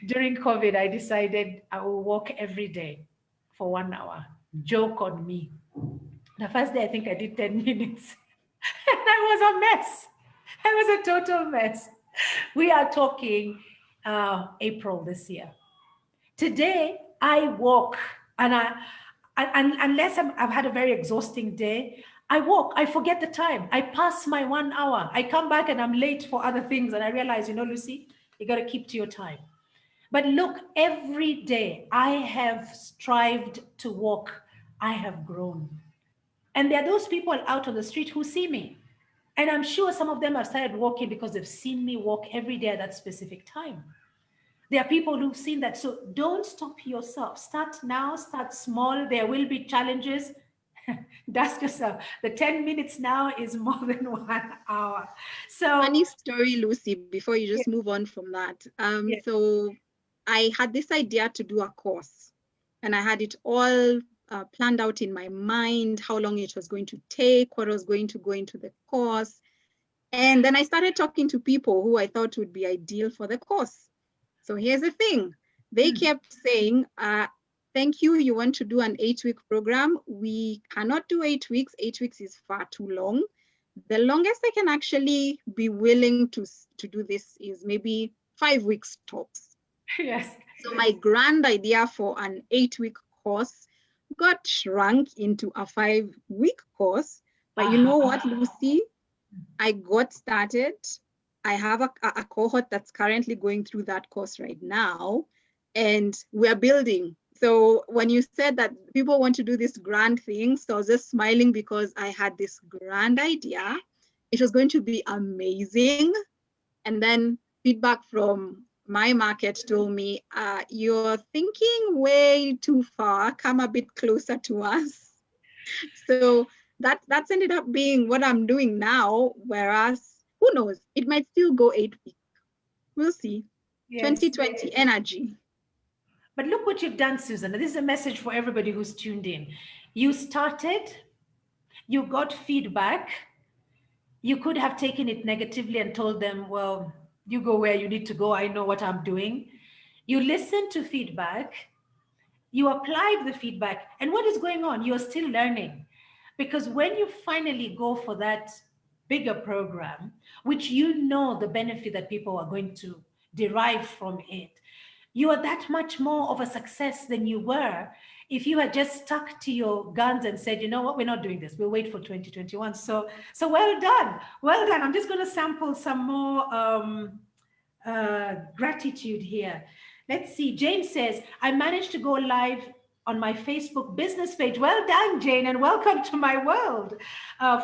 During COVID, I decided I will walk every day for 1 hour. Joke on me. The first day, I think I did 10 minutes. And I was a mess. I was a total mess. We are talking April this year. Today, I walk, and unless I've had a very exhausting day, I walk, I forget the time. I pass my 1 hour. I come back and I'm late for other things. And I realize, Lucy, you got to keep to your time. But look, every day I have strived to walk. I have grown. And there are those people out on the street who see me. And I'm sure some of them have started walking because they've seen me walk every day at that specific time. There are people who've seen that. So don't stop yourself. Start now, start small. There will be challenges. Dust yourself. The 10 minutes now is more than 1 hour. So funny story, Lucy, before you just move on from that. So I had this idea to do a course, and I had it all planned out in my mind, how long it was going to take, what was going to go into the course. And then I started talking to people who I thought would be ideal for the course. So here's the thing. They kept saying, thank you, you want to do an 8-week program. We cannot do 8 weeks. 8 weeks is far too long. The longest I can actually be willing to do this is maybe 5 weeks tops. Yes. So my grand idea for an 8-week course got shrunk into a 5-week course. But you know what, Lucy? I got started. I have a cohort that's currently going through that course right now, and we're building. So when you said that people want to do this grand thing, so I was just smiling because I had this grand idea. It was going to be amazing. And then feedback from my market told me, you're thinking way too far, come a bit closer to us. So that's ended up being what I'm doing now, whereas who knows, it might still go 8 weeks. We'll see. Yes. 2020 energy. But look what you've done, Susan. This is a message for everybody who's tuned in. You started, you got feedback. You could have taken it negatively and told them, well, you go where you need to go. I know what I'm doing. You listened to feedback. You applied the feedback. And what is going on? You're still learning. Because when you finally go for that bigger program, which you know the benefit that people are going to derive from it, you are that much more of a success than you were if you had just stuck to your guns and said, you know what, we're not doing this. We'll wait for 2021. So well done. Well done. I'm just going to sample some more gratitude here. Let's see. Jane says, I managed to go live on my Facebook business page. Well done, Jane, and welcome to my world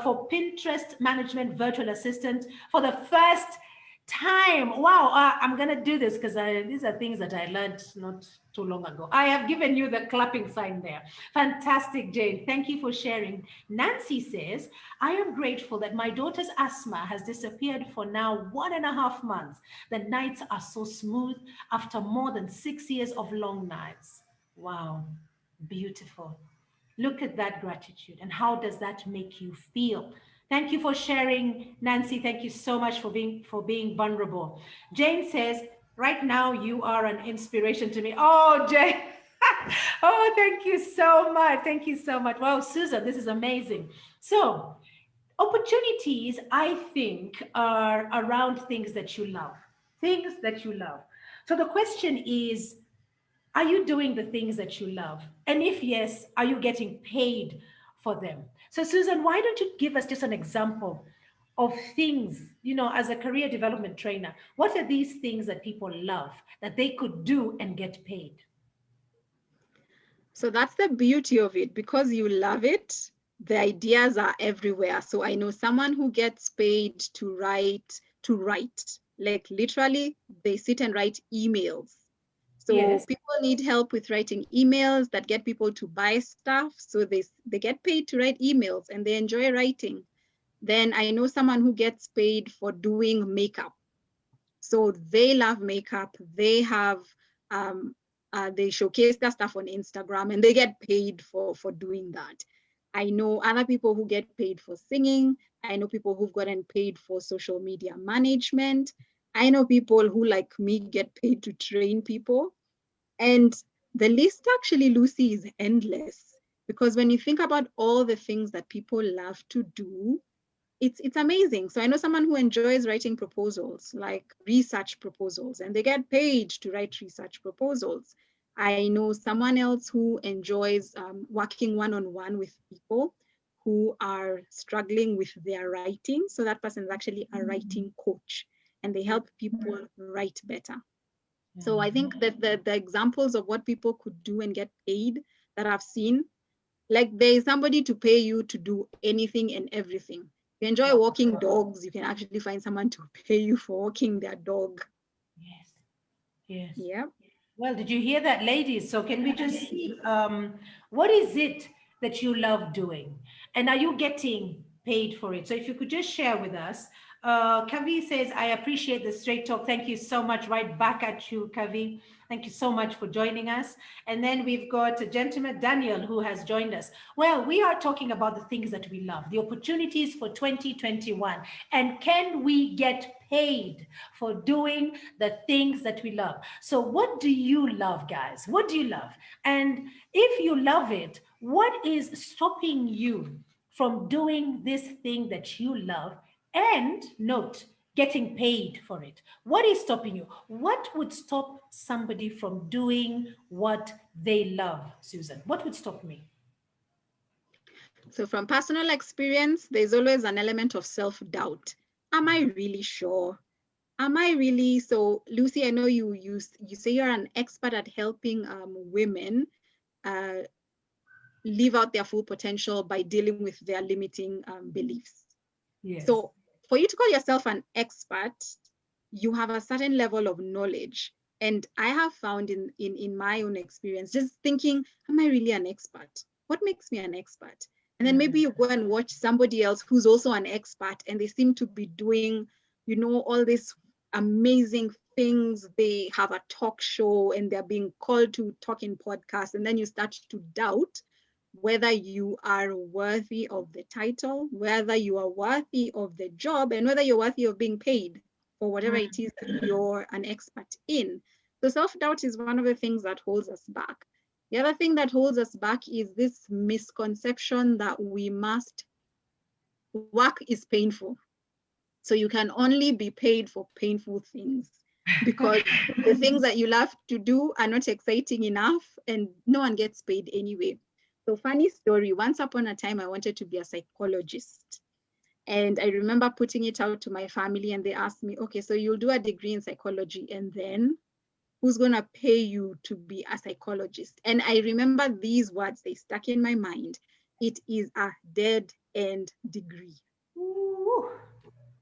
for Pinterest Management Virtual Assistant for the first time. Wow, I'm going to do this because these are things that I learned not too long ago. I have given you the clapping sign there. Fantastic, Jane. Thank you for sharing. Nancy says, I am grateful that my daughter's asthma has disappeared for now 1.5 months. The nights are so smooth after more than 6 years of long nights. Wow, beautiful. Look at that gratitude. And how does that make you feel? Thank you for sharing, Nancy. Thank you so much for being vulnerable. Jane says, right now you are an inspiration to me. Oh, Jane. Oh, thank you so much. Thank you so much. Wow, Susan, this is amazing. So, opportunities, I think, are around things that you love. Things that you love. So the question is, are you doing the things that you love? And if yes, are you getting paid for them? So, Susan, why don't you give us just an example of things, as a career development trainer? What are these things that people love that they could do and get paid? So that's the beauty of it. Because you love it, the ideas are everywhere. So I know someone who gets paid to write, like literally they sit and write emails. So Yes. people need help with writing emails that get people to buy stuff. So they get paid to write emails and they enjoy writing. Then I know someone who gets paid for doing makeup. So they love makeup. They have they showcase their stuff on Instagram and they get paid for doing that. I know other people who get paid for singing. I know people who've gotten paid for social media management. I know people who, like me, get paid to train people. And the list actually, Lucy, is endless. Because when you think about all the things that people love to do, it's amazing. So I know someone who enjoys writing proposals, like research proposals, and they get paid to write research proposals. I know someone else who enjoys working one-on-one with people who are struggling with their writing. So that person is actually a writing coach, and they help people write better. So I think that the examples of what people could do and get paid that I've seen, like there is somebody to pay you to do anything and everything. If you enjoy walking dogs, you can actually find someone to pay you for walking their dog. Yes. Yes. Yeah. Well, did you hear that, ladies? So can we just see what is it that you love doing? And are you getting paid for it? So if you could just share with us. Kavi says, I appreciate the straight talk. Thank you so much. Right back at you, Kavi. Thank you so much for joining us. And then we've got a gentleman, Daniel, who has joined us. Well, we are talking about the things that we love, the opportunities for 2021. And can we get paid for doing the things that we love? So what do you love, guys? What do you love? And if you love it, what is stopping you from doing this thing that you love? And note, getting paid for it. What is stopping you? What would stop somebody from doing what they love, Susan? What would stop me? So from personal experience, there's always an element of self-doubt. Am I really sure? Am I really? So Lucy, I know you say you're an expert at helping women uh, live out their full potential by dealing with their limiting beliefs. Yes. So for you to call yourself an expert, you have a certain level of knowledge. And I have found in my own experience, just thinking, am I really an expert? What makes me an expert? And then maybe you go and watch somebody else who's also an expert and they seem to be doing, all these amazing things. They have a talk show and they're being called to talk in podcasts. And then you start to doubt whether you are worthy of the title, whether you are worthy of the job, and whether you're worthy of being paid for whatever it is that you're an expert in. So self-doubt is one of the things that holds us back. The other thing that holds us back is this misconception that work is painful. So you can only be paid for painful things because the things that you love to do are not exciting enough and no one gets paid anyway. So funny story, once upon a time, I wanted to be a psychologist. And I remember putting it out to my family and they asked me, okay, so you'll do a degree in psychology and then who's going to pay you to be a psychologist? And I remember these words, they stuck in my mind. It is a dead end degree. Ooh.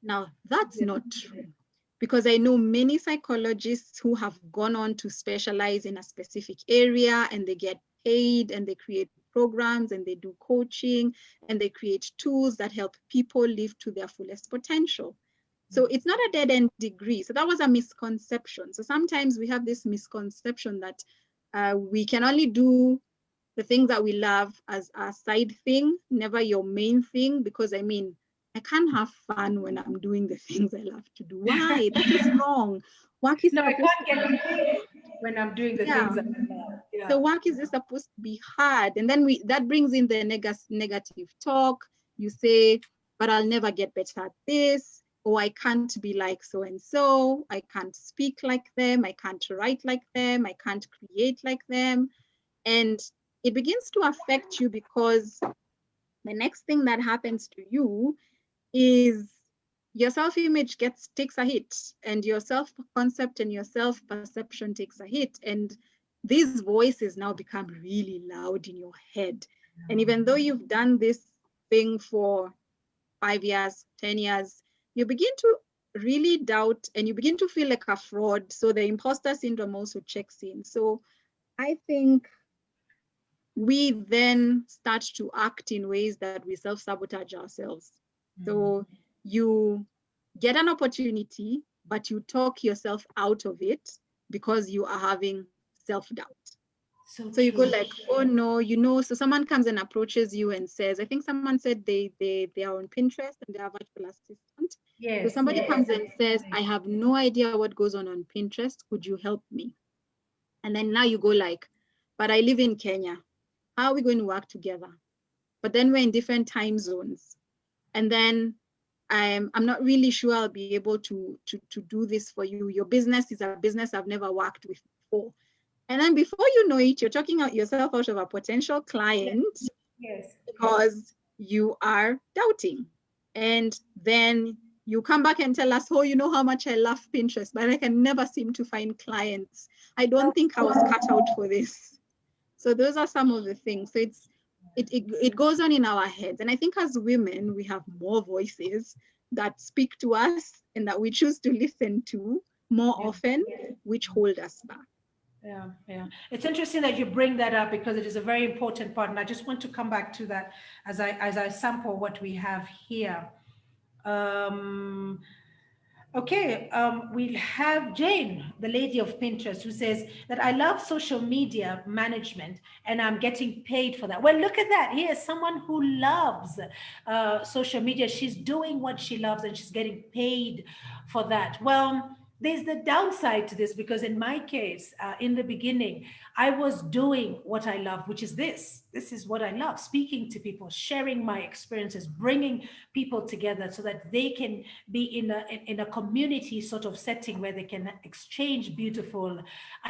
Now, that's not true, because I know many psychologists who have gone on to specialize in a specific area, and they get paid, and they create programs, and they do coaching, and they create tools that help people live to their fullest potential. So it's not a dead end degree. So that was a misconception. So sometimes we have this misconception that we can only do the things that we love as a side thing, never your main thing, because I mean, I can't have fun when I'm doing the things I love to do. Why? That is wrong. Work is No, I supposed can't get paid when I'm doing the things that I love. Yeah. So work is supposed to be hard. And then that brings in the negative talk. You say, but I'll never get better at this. Or I can't be like so-and-so. I can't speak like them. I can't write like them. I can't create like them. And it begins to affect you, because the next thing that happens to you is your self-image takes a hit, and your self-concept and your self-perception takes a hit. And these voices now become really loud in your head. And even though you've done this thing for 5 years, 10 years, you begin to really doubt, and you begin to feel like a fraud. So the imposter syndrome also checks in. So I think we then start to act in ways that we self-sabotage ourselves. So you get an opportunity, but you talk yourself out of it because you are having self-doubt. So you go like, oh no, so someone comes and approaches you and says, I think someone said they are on Pinterest and they are a virtual assistant. Yes. So somebody comes and says, I have no idea what goes on Pinterest. Could you help me? And then now you go like, but I live in Kenya. How are we going to work together? But then we're in different time zones. And then I'm not really sure I'll be able to do this for you. Your business is a business I've never worked with before. And then before you know it, you're talking yourself out of a potential client. Yes. Because you are doubting. And then you come back and tell us, oh, you know how much I love Pinterest, but I can never seem to find clients. I don't think I was cut out for this. So those are some of the things. So it goes on in our heads. And I think as women, we have more voices that speak to us and that we choose to listen to more often, which hold us back. Yeah. It's interesting that you bring that up, because it is a very important part. And I just want to come back to that as I sample what we have here. We'll have Jane, the lady of Pinterest, who says that I love social media management and I'm getting paid for that. Well, look at that. Here's someone who loves social media. She's doing what she loves and she's getting paid for that. Well, there's the downside to this, because in my case, in the beginning, I was doing what I love, which is this. This is what I love, speaking to people, sharing my experiences, bringing people together so that they can be in a community sort of setting where they can exchange beautiful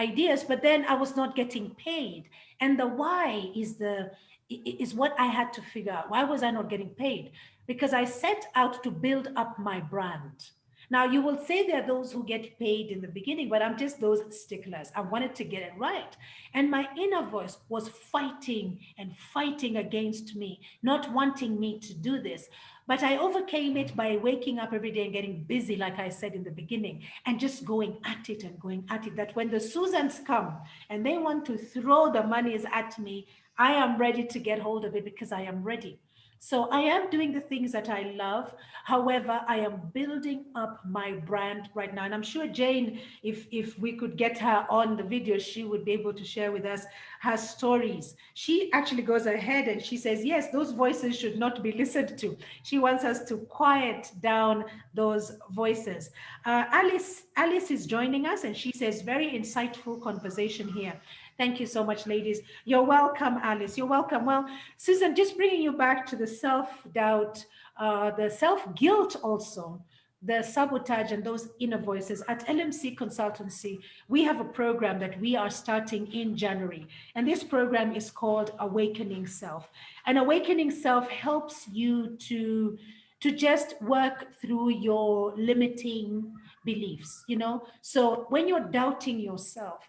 ideas. But then I was not getting paid. And the why is what I had to figure out. Why was I not getting paid? Because I set out to build up my brand. Now, you will say there are those who get paid in the beginning, but I'm just those sticklers. I wanted to get it right. And my inner voice was fighting and fighting against me, not wanting me to do this. But I overcame it by waking up every day and getting busy, like I said in the beginning, and just going at it and going at it. That when the Susans come and they want to throw the monies at me, I am ready to get hold of it because I am ready. So I am doing the things that I love. However, I am building up my brand right now. And I'm sure Jane, if we could get her on the video, she would be able to share with us her stories. She actually goes ahead and she says, yes, those voices should not be listened to. She wants us to quiet down those voices. Alice is joining us and she says, very insightful conversation here. Thank you so much, ladies. You're welcome, Alice. You're welcome. Well, Susan, just bringing you back to the self-doubt, the self-guilt also, the sabotage and those inner voices. At LMC Consultancy, we have a program that we are starting in January. And this program is called Awakening Self. And Awakening Self helps you to just work through your limiting beliefs, you know. So when you're doubting yourself,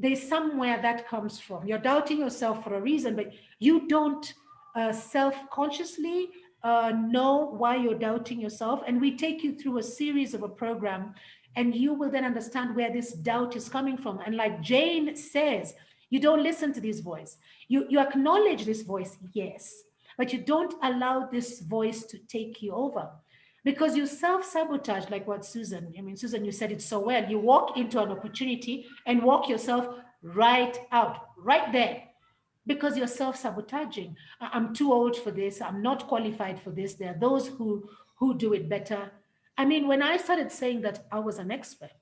there's somewhere that comes from. You're doubting yourself for a reason, but you don't self-consciously know why you're doubting yourself. And we take you through a series of a program, and you will then understand where this doubt is coming from. And like Jane says, you don't listen to this voice. You acknowledge this voice, yes, but you don't allow this voice to take you over, because you self-sabotage. Like what Susan, I mean, Susan, you said it so well. You walk into an opportunity and walk yourself right out, right there, because you're self-sabotaging. I'm too old for this. I'm not qualified for this. There are those who do it better. I mean, when I started saying that I was an expert,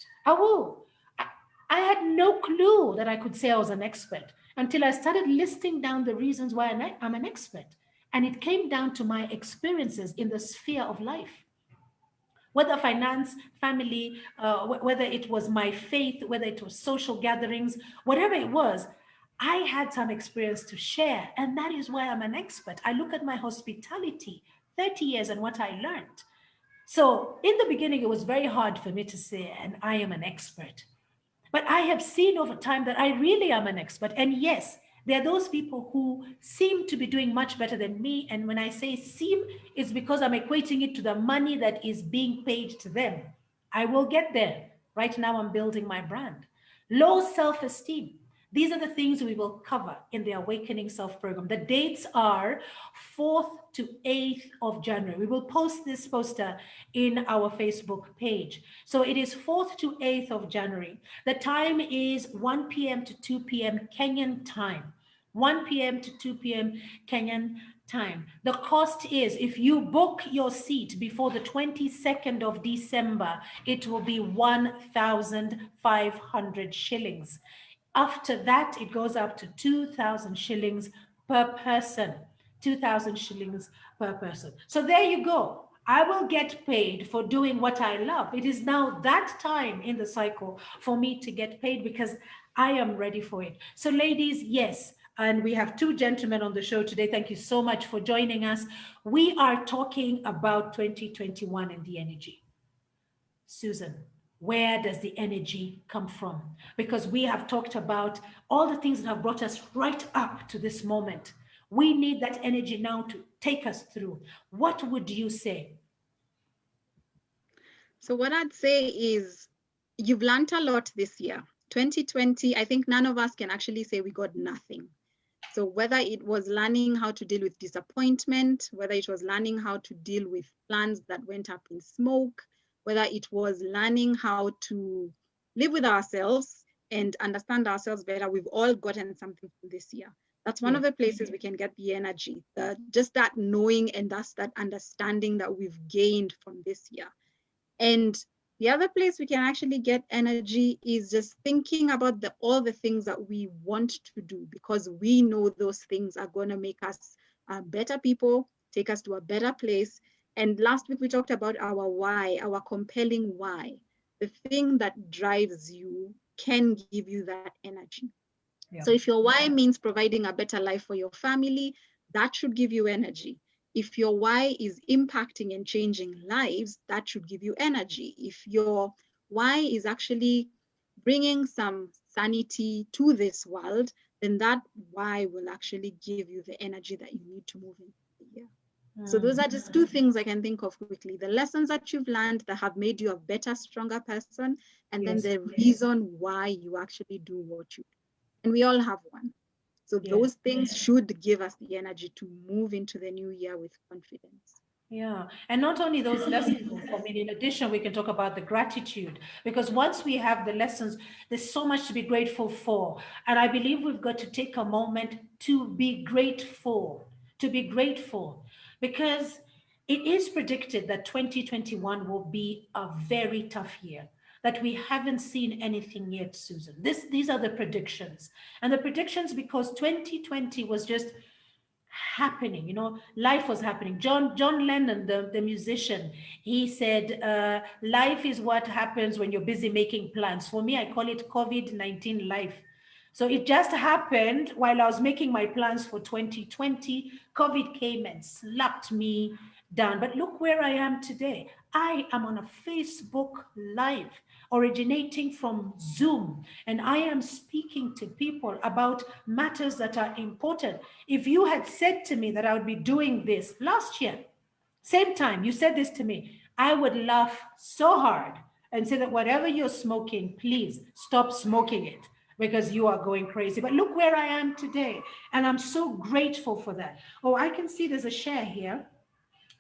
I had no clue that I could say I was an expert until I started listing down the reasons why I'm an expert. And it came down to my experiences in the sphere of life, whether finance, family, whether it was my faith, whether it was social gatherings, whatever it was, I had some experience to share. And that is why I'm an expert. I look at my hospitality, 30 years, and what I learned. So in the beginning, it was very hard for me to say, and I am an expert. But I have seen over time that I really am an expert. And yes, there are those people who seem to be doing much better than me. And when I say seem, it's because I'm equating it to the money that is being paid to them. I will get there. Right now, I'm building my brand. Low self esteem. These are the things we will cover in the Awakening Self program. The dates are 4th to 8th of January. We will post this poster in our Facebook page. So it is 4th to 8th of January. The time is 1 p.m. to 2 p.m. Kenyan time. 1 p.m. to 2 p.m. Kenyan time. The cost is, if you book your seat before the 22nd of December, it will be 1,500 shillings. After that, it goes up to 2,000 shillings per person. 2,000 shillings per person. So there you go. I will get paid for doing what I love. It is now that time in the cycle for me to get paid because I am ready for it. So, ladies, yes. And we have two gentlemen on the show today. Thank you so much for joining us. We are talking about 2021 and the energy. Susan, where does the energy come from? Because we have talked about all the things that have brought us right up to this moment. We need that energy now to take us through. What would you say? So what I'd say is you've learned a lot this year. 2020, I think none of us can actually say we got nothing. So whether it was learning how to deal with disappointment, whether it was learning how to deal with plans that went up in smoke, whether it was learning how to live with ourselves and understand ourselves better, we've all gotten something from this year. That's one of the places we can get the energy, just that knowing and that's that understanding that we've gained from this year. And the other place we can actually get energy is just thinking about all the things that we want to do, because we know those things are going to make us better people, take us to a better place. And last week we talked about our why, our compelling why. The thing that drives you can give you that energy. Yeah. So if your why means providing a better life for your family, that should give you energy. If your why is impacting and changing lives, that should give you energy. If your why is actually bringing some sanity to this world, then that why will actually give you the energy that you need to move into the year. So those are just two things I can think of quickly. The lessons that you've learned that have made you a better, stronger person, and then the reason why you actually do what you do. And we all have one. So those things should give us the energy to move into the new year with confidence. Yeah, and not only those lessons, I mean, in addition, we can talk about the gratitude, because once we have the lessons, there's so much to be grateful for. And I believe we've got to take a moment to be grateful, because it is predicted that 2021 will be a very tough year, that we haven't seen anything yet, Susan. These are the predictions. And the predictions because 2020 was just happening, you know, life was happening. John Lennon, the musician, he said, life is what happens when you're busy making plans. For me, I call it COVID-19 life. So it just happened while I was making my plans for 2020, COVID came and slapped me done. But look where I am today. I am on a Facebook Live originating from Zoom, and I am speaking to people about matters that are important. If you had said to me that I would be doing this last year, same time, you said this to me, I would laugh so hard and say that whatever you're smoking, please stop smoking it because you are going crazy. But look where I am today. And I'm so grateful for that. Oh, I can see there's a share here.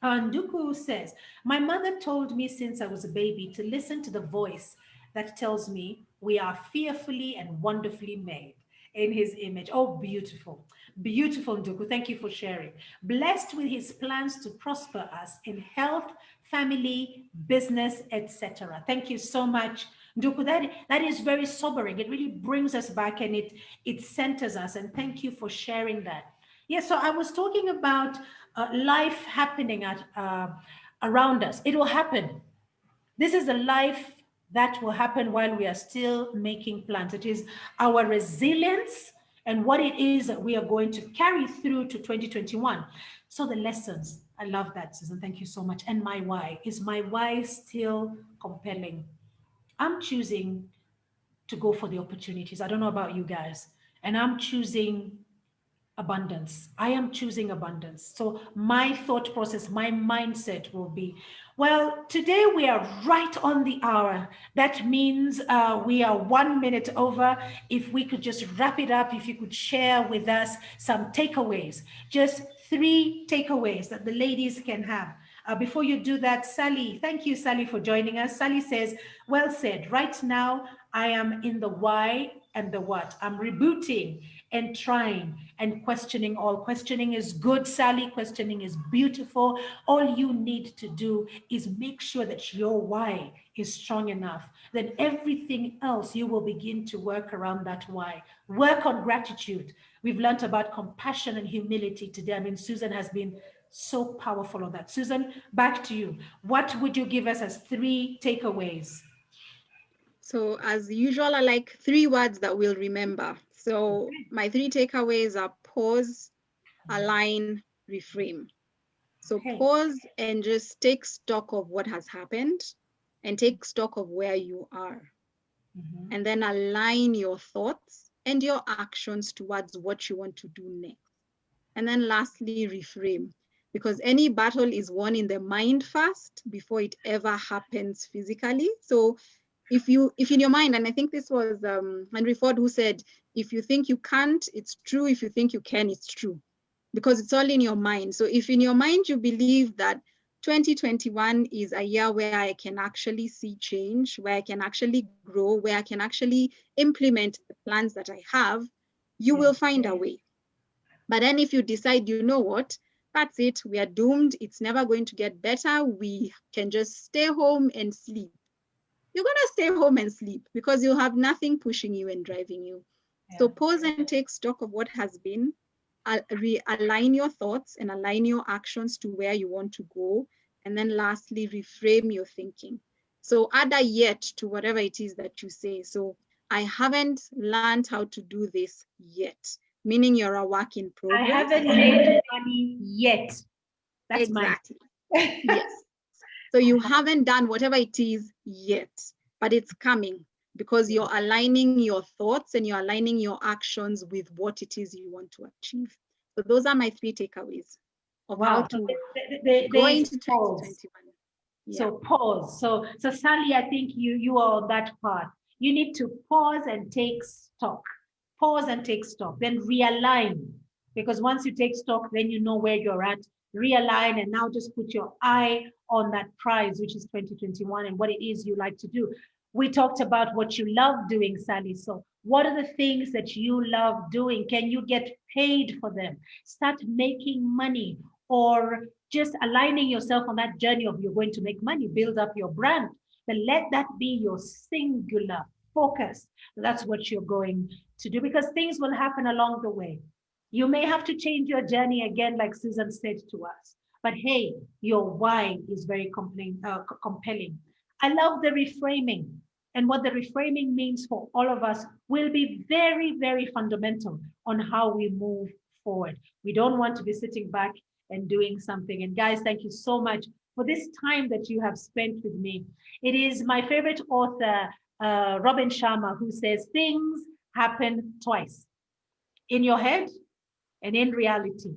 Nduku says, my mother told me since I was a baby to listen to the voice that tells me we are fearfully and wonderfully made in his image. Oh, beautiful. Beautiful, Nduku. Thank you for sharing. Blessed with his plans to prosper us in health, family, business, etc. Thank you so much, Nduku. That is very sobering. It really brings us back and it centers us. And thank you for sharing that. Yes, so I was talking about life happening around us. It will happen. This is a life that will happen while we are still making plans. It is our resilience and what it is that we are going to carry through to 2021. So the lessons, I love that, Susan. Thank you so much. And my why. Is my why still compelling? I'm choosing to go for the opportunities. I don't know about you guys. And I'm choosing abundance. I am choosing abundance. So my thought process, my mindset will be, well, today we are right on the hour. That means we are 1 minute over. If we could just wrap it up, if you could share with us some takeaways, just 3 takeaways that the ladies can have. Before you do that, Sally, thank you, Sally, for joining us. Sally says, well said. Right now, I am in the why and the what. I'm rebooting and trying and questioning all. Questioning is good, Sally. Questioning is beautiful. All you need to do is make sure that your why is strong enough. Then everything else, you will begin to work around that why. Work on gratitude. We've learned about compassion and humility today. I mean, Susan has been so powerful on that. Susan, back to you. What would you give us as 3 takeaways? So as usual, I like 3 words that we'll remember. So my 3 takeaways are pause, align, reframe. So pause and just take stock of what has happened and take stock of where you are. And then align your thoughts and your actions towards what you want to do next. And then lastly, reframe, because any battle is won in the mind first before it ever happens physically. So if in your mind, and I think this was Henry Ford who said, if you think you can't, it's true. If you think you can, it's true, because it's all in your mind. So if in your mind you believe that 2021 is a year where I can actually see change, where I can actually grow, where I can actually implement the plans that I have, you will find a way. But then if you decide, you know what, that's it, we are doomed, it's never going to get better, we can just stay home and sleep, you're going to stay home and sleep because you'll have nothing pushing you and driving you. So pause and take stock of what has been, realign your thoughts and align your actions to where you want to go. And then lastly, reframe your thinking. So add a yet to whatever it is that you say. So I haven't learned how to do this yet, meaning you're a work in progress. I haven't made money yet. That's exactly. Yes. So you haven't done whatever it is yet, but it's coming because you're aligning your thoughts and you're aligning your actions with what it is you want to achieve. So those are my 3 takeaways of how to go into 2021. Yeah. So pause. So Sally, I think you are on that part. You need to pause and take stock. Pause and take stock. Then realign. Because once you take stock, then you know where you're at. Realign and now just put your eye on that prize, which is 2021, and what it is you like to do. We talked about what you love doing, Sally. So what are the things that you love doing? Can you get paid for them? Start making money, or just aligning yourself on that journey of you're going to make money, build up your brand. But let that be your singular focus. That's what you're going to do, because things will happen along the way. You may have to change your journey again, like Susan said to us. But hey, your why is very compelling. I love the reframing. And what the reframing means for all of us will be very, very fundamental on how we move forward. We don't want to be sitting back and doing something. And guys, thank you so much for this time that you have spent with me. It is my favorite author, Robin Sharma, who says things happen twice, in your head and in reality.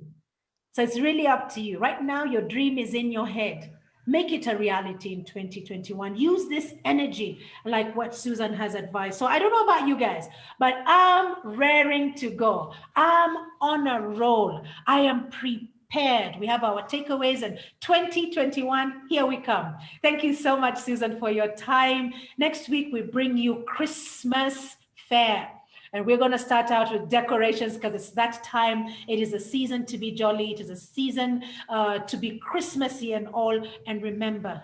So it's really up to you. Right now, your dream is in your head. Make it a reality in 2021. Use this energy like what Susan has advised. So I don't know about you guys, but I'm raring to go. I'm on a roll. I am prepared. We have our takeaways, and 2021, here we come. Thank you so much, Susan, for your time. Next week, we bring you Christmas Fair. And we're going to start out with decorations because it's that time. It is a season to be jolly. It is a season to be Christmassy and all. And remember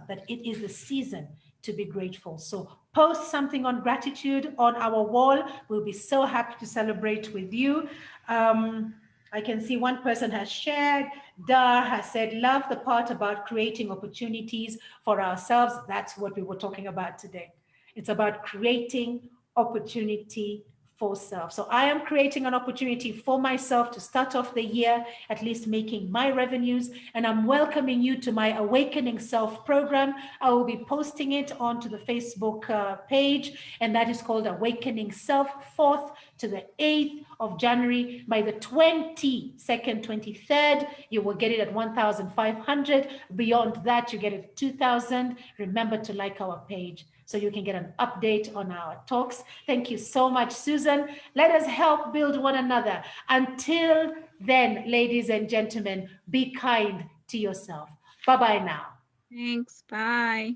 that it is the season to be grateful. So post something on gratitude on our wall. We'll be so happy to celebrate with you. I can see one person has shared. Dar has said, love the part about creating opportunities for ourselves. That's what we were talking about today. It's about creating opportunity for self. So I am creating an opportunity for myself to start off the year, at least making my revenues. And I'm welcoming you to my Awakening Self program. I will be posting it onto the Facebook page, and that is called Awakening Self, 4th to the 8th of January. By the 22nd, 23rd, you will get it at 1,500. Beyond that, you get it at 2,000. Remember to like our page so you can get an update on our talks. Thank you so much, Susan. Let us help build one another. Until then, ladies and gentlemen, be kind to yourself. Bye-bye now. Thanks. Bye.